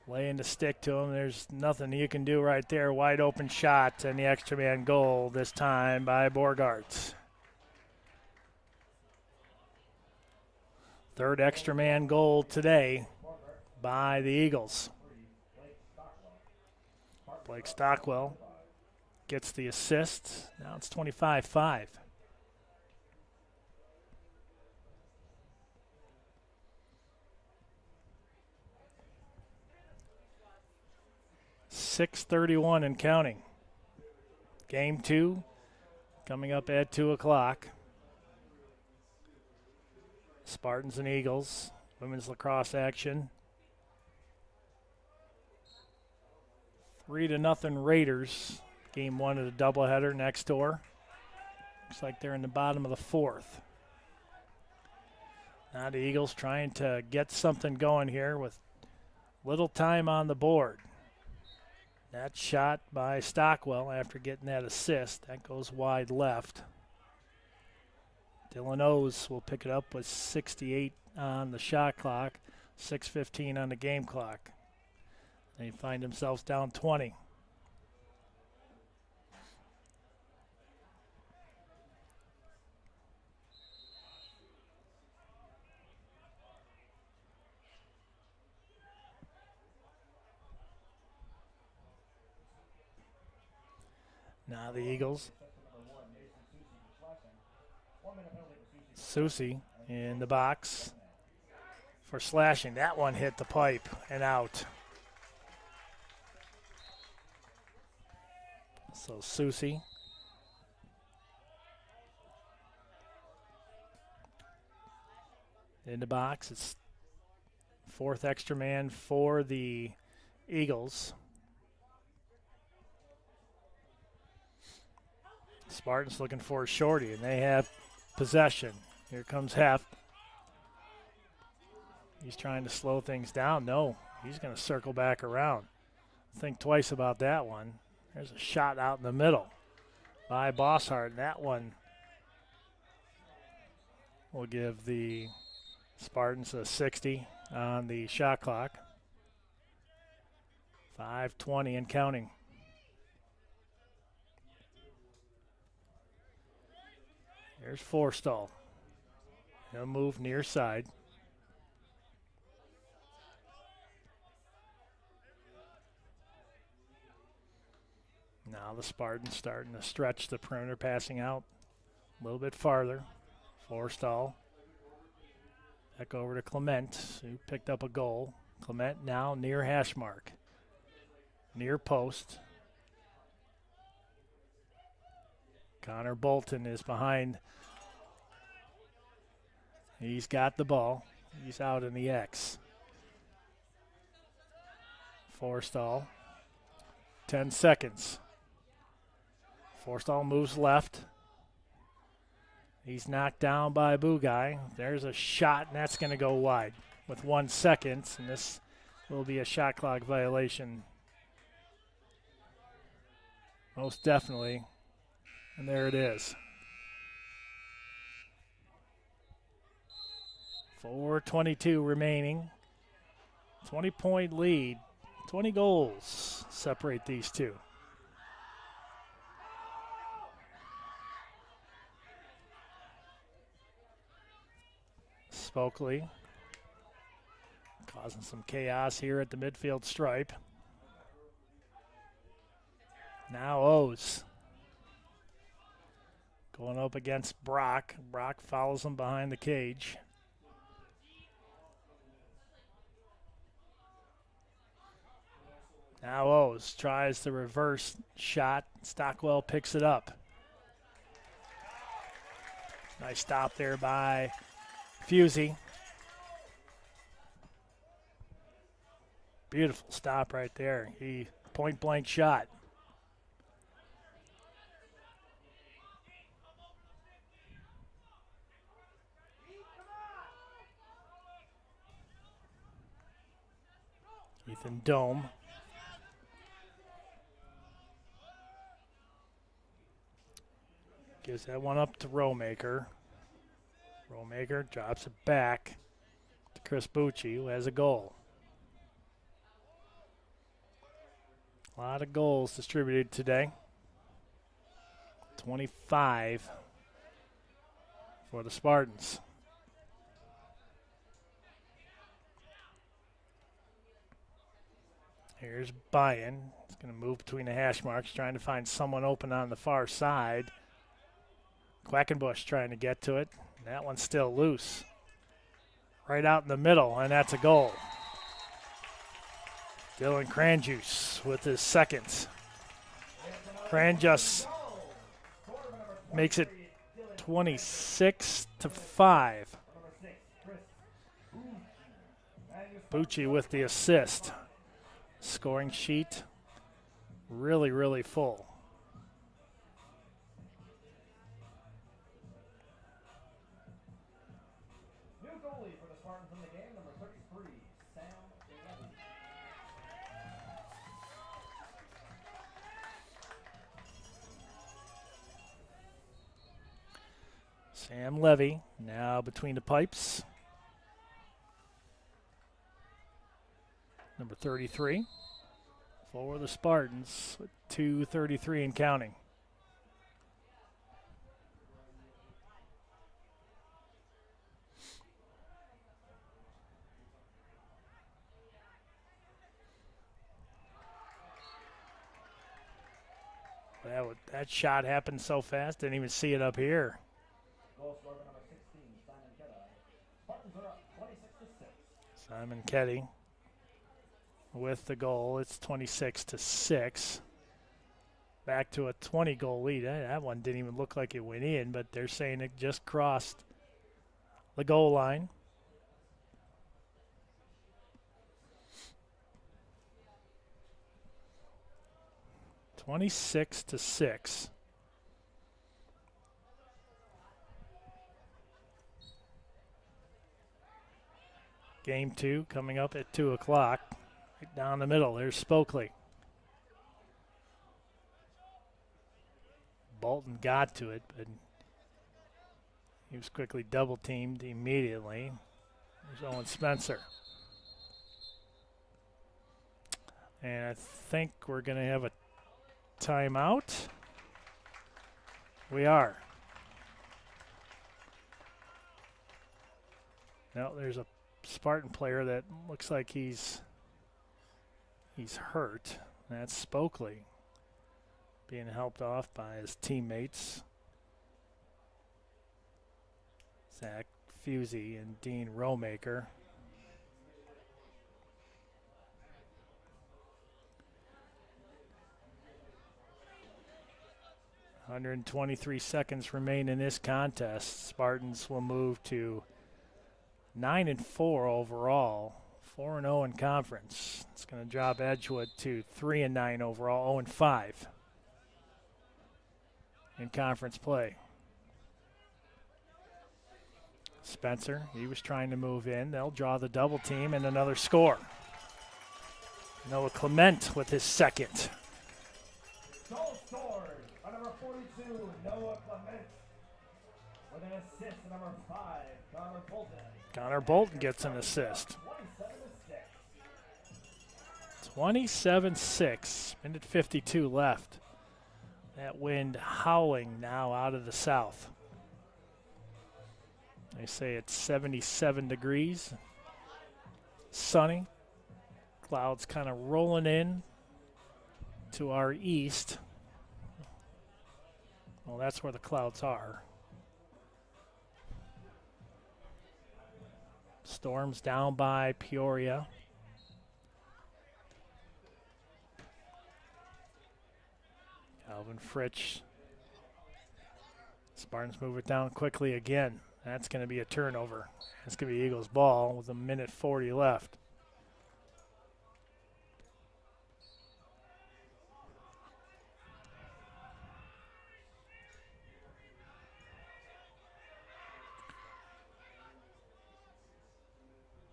laying the stick to him. There's nothing you can do right there. Wide open shot, and the extra man goal this time by Borgard. Third extra man goal today by the Eagles. Blake Stockwell gets the assist. Now it's 25-5. 6:31 and counting. Game 2 coming up at 2 o'clock. Spartans and Eagles, women's lacrosse action. 3-0 Raiders. Game 1 of the doubleheader next door. Looks like they're in the bottom of the 4th. Now the Eagles trying to get something going here with little time on the board. That shot by Stockwell after getting that assist. That goes wide left. Dylan O's will pick it up with 68 on the shot clock, 6:15 on the game clock. They find themselves down 20. Now the Eagles. Susie in the box for slashing. That one hit the pipe and out. So Susie in the box. It's 4th extra man for the Eagles. Spartans looking for a shorty, and they have possession. Here comes Heft. He's trying to slow things down. No, he's going to circle back around. Think twice about that one. There's a shot out in the middle by Bosshart. That one will give the Spartans a 60 on the shot clock. 5:20 and counting. There's Forstall. He'll move near side. Now the Spartans starting to stretch the perimeter, passing out a little bit farther. Forstall. Back over to Clement, who picked up a goal. Clement now near hash mark. Near post. Connor Bolton is behind. He's got the ball. He's out in the X. Forstall. 10 seconds. Forstall moves left. He's knocked down by Bugai. There's a shot, and that's going to go wide with 1 second, and this will be a shot clock violation. Most definitely. And there it is. 4:22 remaining. 20-point lead. 20 goals separate these two. Spokley causing some chaos here at the midfield stripe. Now O's going up against Brock. Brock follows him behind the cage. Now O's tries the reverse shot. Stockwell picks it up. Nice stop there by Fusey. Beautiful stop right there. He point blank shot. Ethan Dome. Gives that one up to Rowmaker. Rowmaker drops it back to Chris Bucci, who has a goal. A lot of goals distributed today. 25 for the Spartans. Here's Byen. He's going to move between the hash marks, trying to find someone open on the far side. Quackenbush trying to get to it. That one's still loose. Right out in the middle, and that's a goal. Dylan Cranjuice with his second. Cranjuice makes it 26-5. Bucci with the assist. Scoring sheet really, really full. New goalie for the Spartans in the game, number 33, Sam Levy. Sam Levy now between the pipes. Number 33 for the Spartans with 2:33 and counting. That shot happened so fast, didn't even see it up here. Goal scorer number 16, Simon Kedda. Spartans are up 26-6. Simon Keddy with the goal. It's 26-6. Back to a 20-goal lead. That one didn't even look like it went in, but they're saying it just crossed the goal line. (26-6). Game 2 coming up at 2 o'clock. Right down the middle, there's Spokley. Bolton got to it, but he was quickly double-teamed immediately. There's Owen Spencer. And I think we're going to have a timeout. We are. Now there's a Spartan player that looks like he's hurt. That's Spokley being helped off by his teammates, Zach Fusey and Dean Romaker. (123 seconds remain in this contest. Spartans will move to 9-4 overall, 4-0 in conference. It's going to drop Edgewood to 3-9 overall, 0-5 in conference play. Spencer, he was trying to move in. They'll draw the double team and another score. Noah Clement with his second. Goal scored by number 42, Noah Clement. With an assist to number 5, Connor Bolton. Connor Bolton gets an assist. 27-6. Minute 52 left. That wind howling now out of the south. They say it's 77 degrees. Sunny. Clouds kind of rolling in to our east. Well, that's where the clouds are. Storms down by Peoria. Alvin Fritsch. Spartans move it down quickly again. That's going to be a turnover. It's going to be Eagles ball with 1:40 left.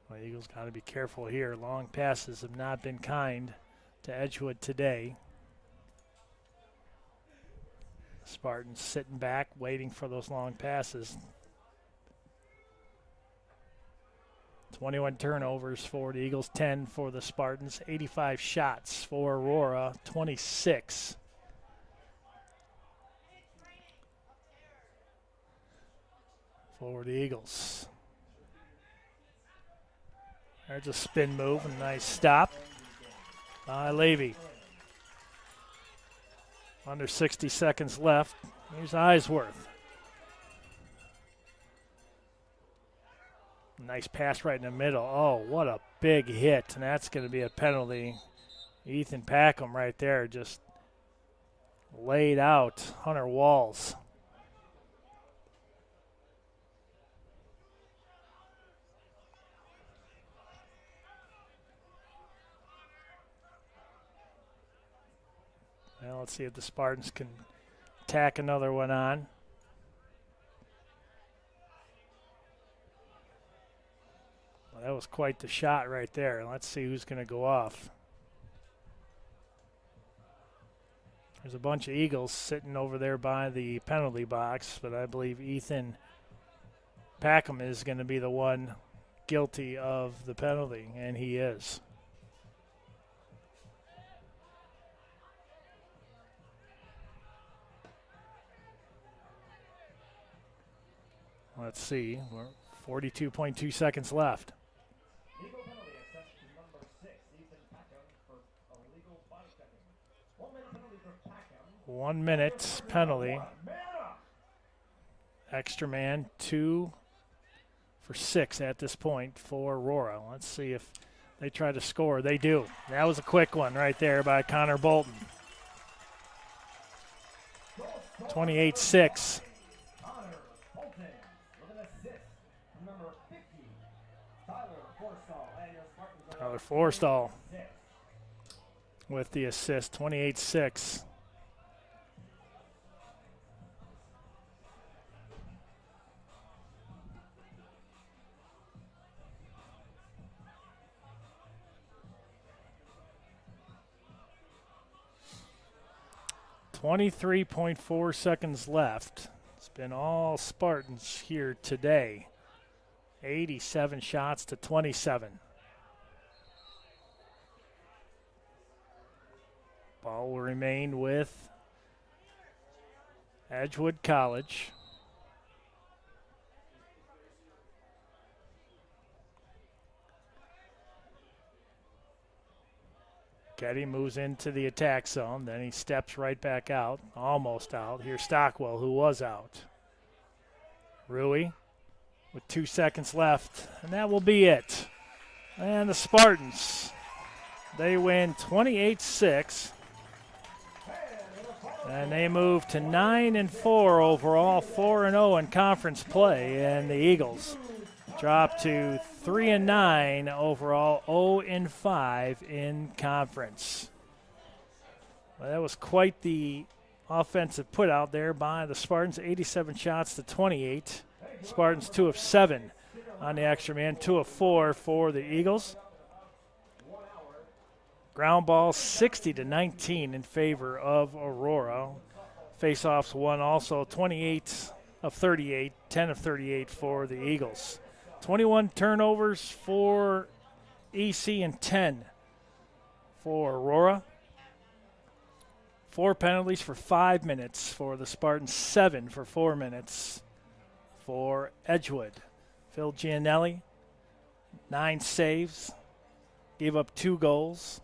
Well, Eagles got to be careful here. Long passes have not been kind to Edgewood today. Spartans sitting back, waiting for those long passes. 21 turnovers for the Eagles, 10 for the Spartans, 85 shots for Aurora, 26. For the Eagles. There's a spin move, a nice stop by Levy. Under 60 seconds left. Here's Eisworth. Nice pass right in the middle. Oh, what a big hit. And that's going to be a penalty Ethan Packham right there just laid out Hunter Walls. Well, let's see if the Spartans can tack another one on. Well, that was quite the shot right there. Let's see who's going to go off. There's a bunch of Eagles sitting over there by the penalty box, but I believe Ethan Packham is going to be the one guilty of the penalty, and he is. Let's see. We're 42.2 seconds left. Legal penalty assessed to number 6, Ethan Packham, for illegal body checking. 1 minute penalty for Packham. 1 minute penalty. Extra man, 2 for 6 at this point for Aurora. Let's see if they try to score. They do. That was a quick one right there by Connor Bolton. 28-6. Tyler Forstall with the assist, 28-6. .4 seconds left. It's been all Spartans here today. 87 shots to 27. Ball will remain with Edgewood College. Getty moves into the attack zone. Then he steps right back out, almost out. Here's Stockwell, who was out. Rui with 2 seconds left, and that will be it. And the Spartans, they win 28-6. And they move to 9-4 overall, 4-0 in conference play. And the Eagles drop to 3-9 overall, 0-5 in conference. Well, that was quite the offensive put out there by the Spartans. 87 shots to 28. Spartans 2 of 7 on the extra man, 2 of 4 for the Eagles. Ground ball 60-19 in favor of Aurora. Faceoffs won also 28 of 38, 10 of 38 for the Eagles. 21 turnovers for EC and 10 for Aurora. 4 penalties for 5 minutes for the Spartans, 7 for 4 minutes for Edgewood. Phil Gianelli, 9 saves, gave up 2 goals.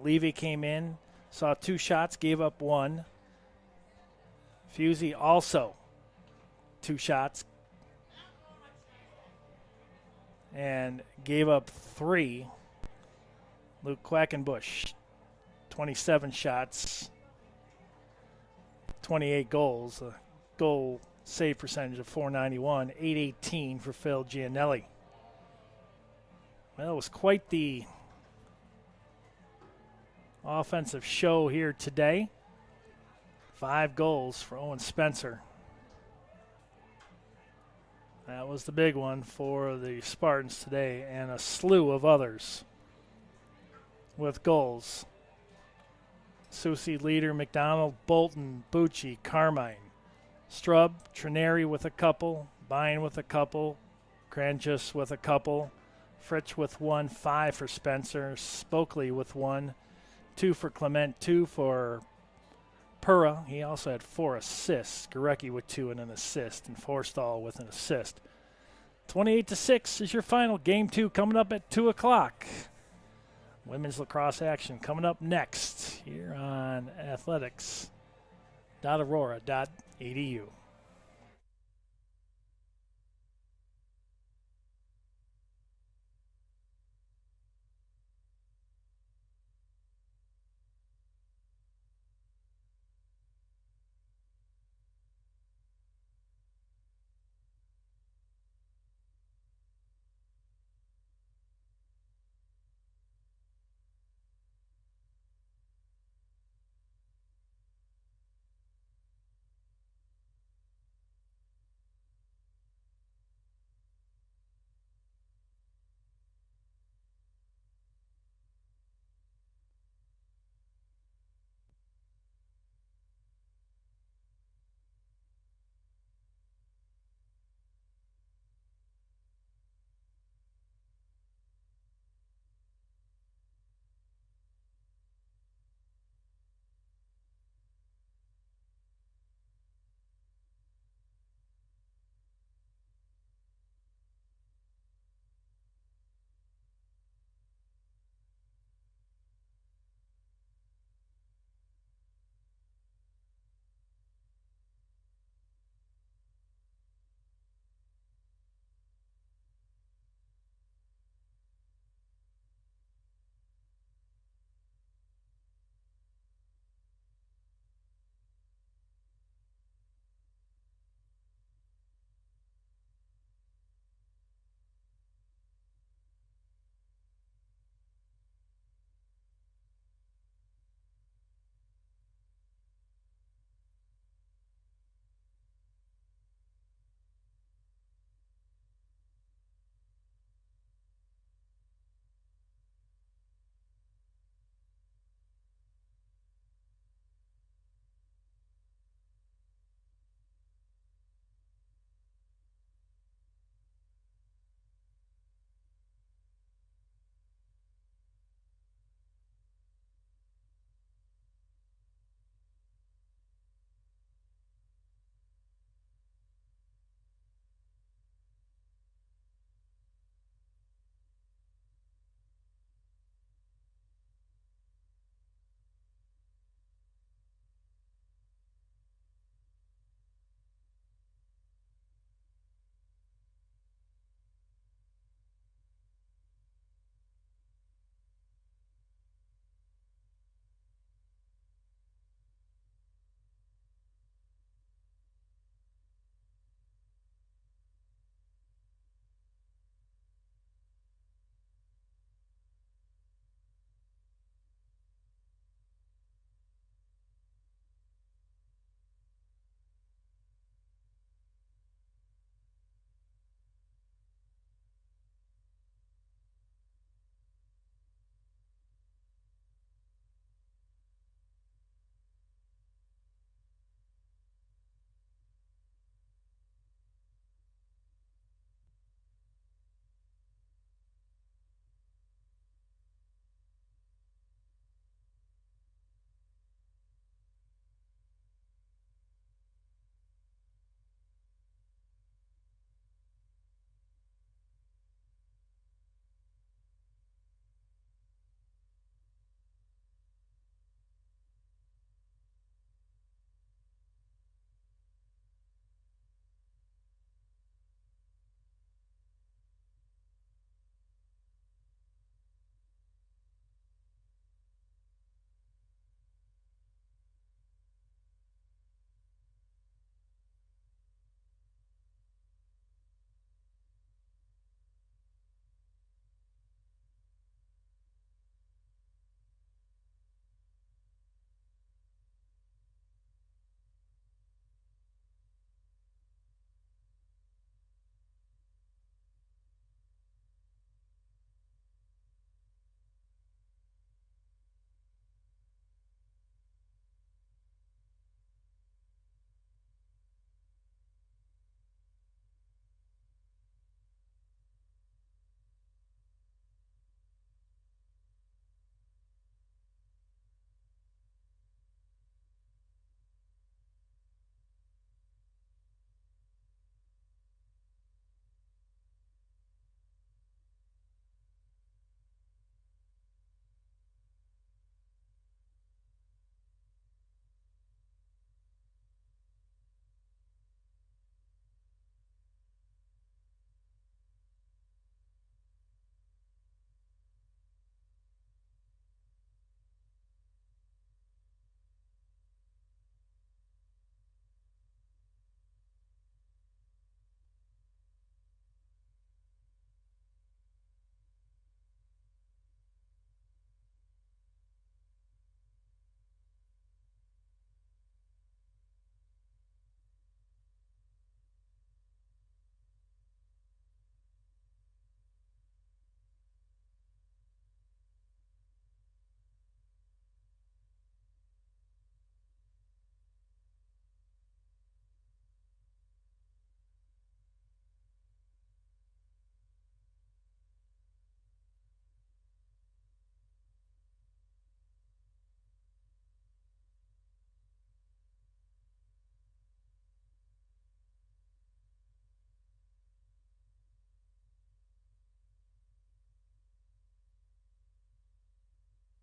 Levy came in, saw 2 shots, gave up 1. Fusey also 2 shots and gave up 3. Luke Quackenbush, 27 shots, 28 goals, a goal save percentage of .491, 818 for Phil Gianelli. Well, it was quite the offensive show here today. 5 goals for Owen Spencer. That was the big one for the Spartans today, and a slew of others with goals. Susi, Leader, McDonald, Bolton, Bucci, Carmine, Strub, Trineri with a couple, Bine with a couple, Cranchus with a couple, Fritsch with 1, 5 for Spencer, Spokley with 1, 2 for Clement, 2 for Pura. He also had 4 assists. Gorecki with 2 and an assist, and Forstall with an assist. 28-6 is your final. Game 2 coming up at 2 o'clock. Women's lacrosse action coming up next here on athletics.aurora.edu.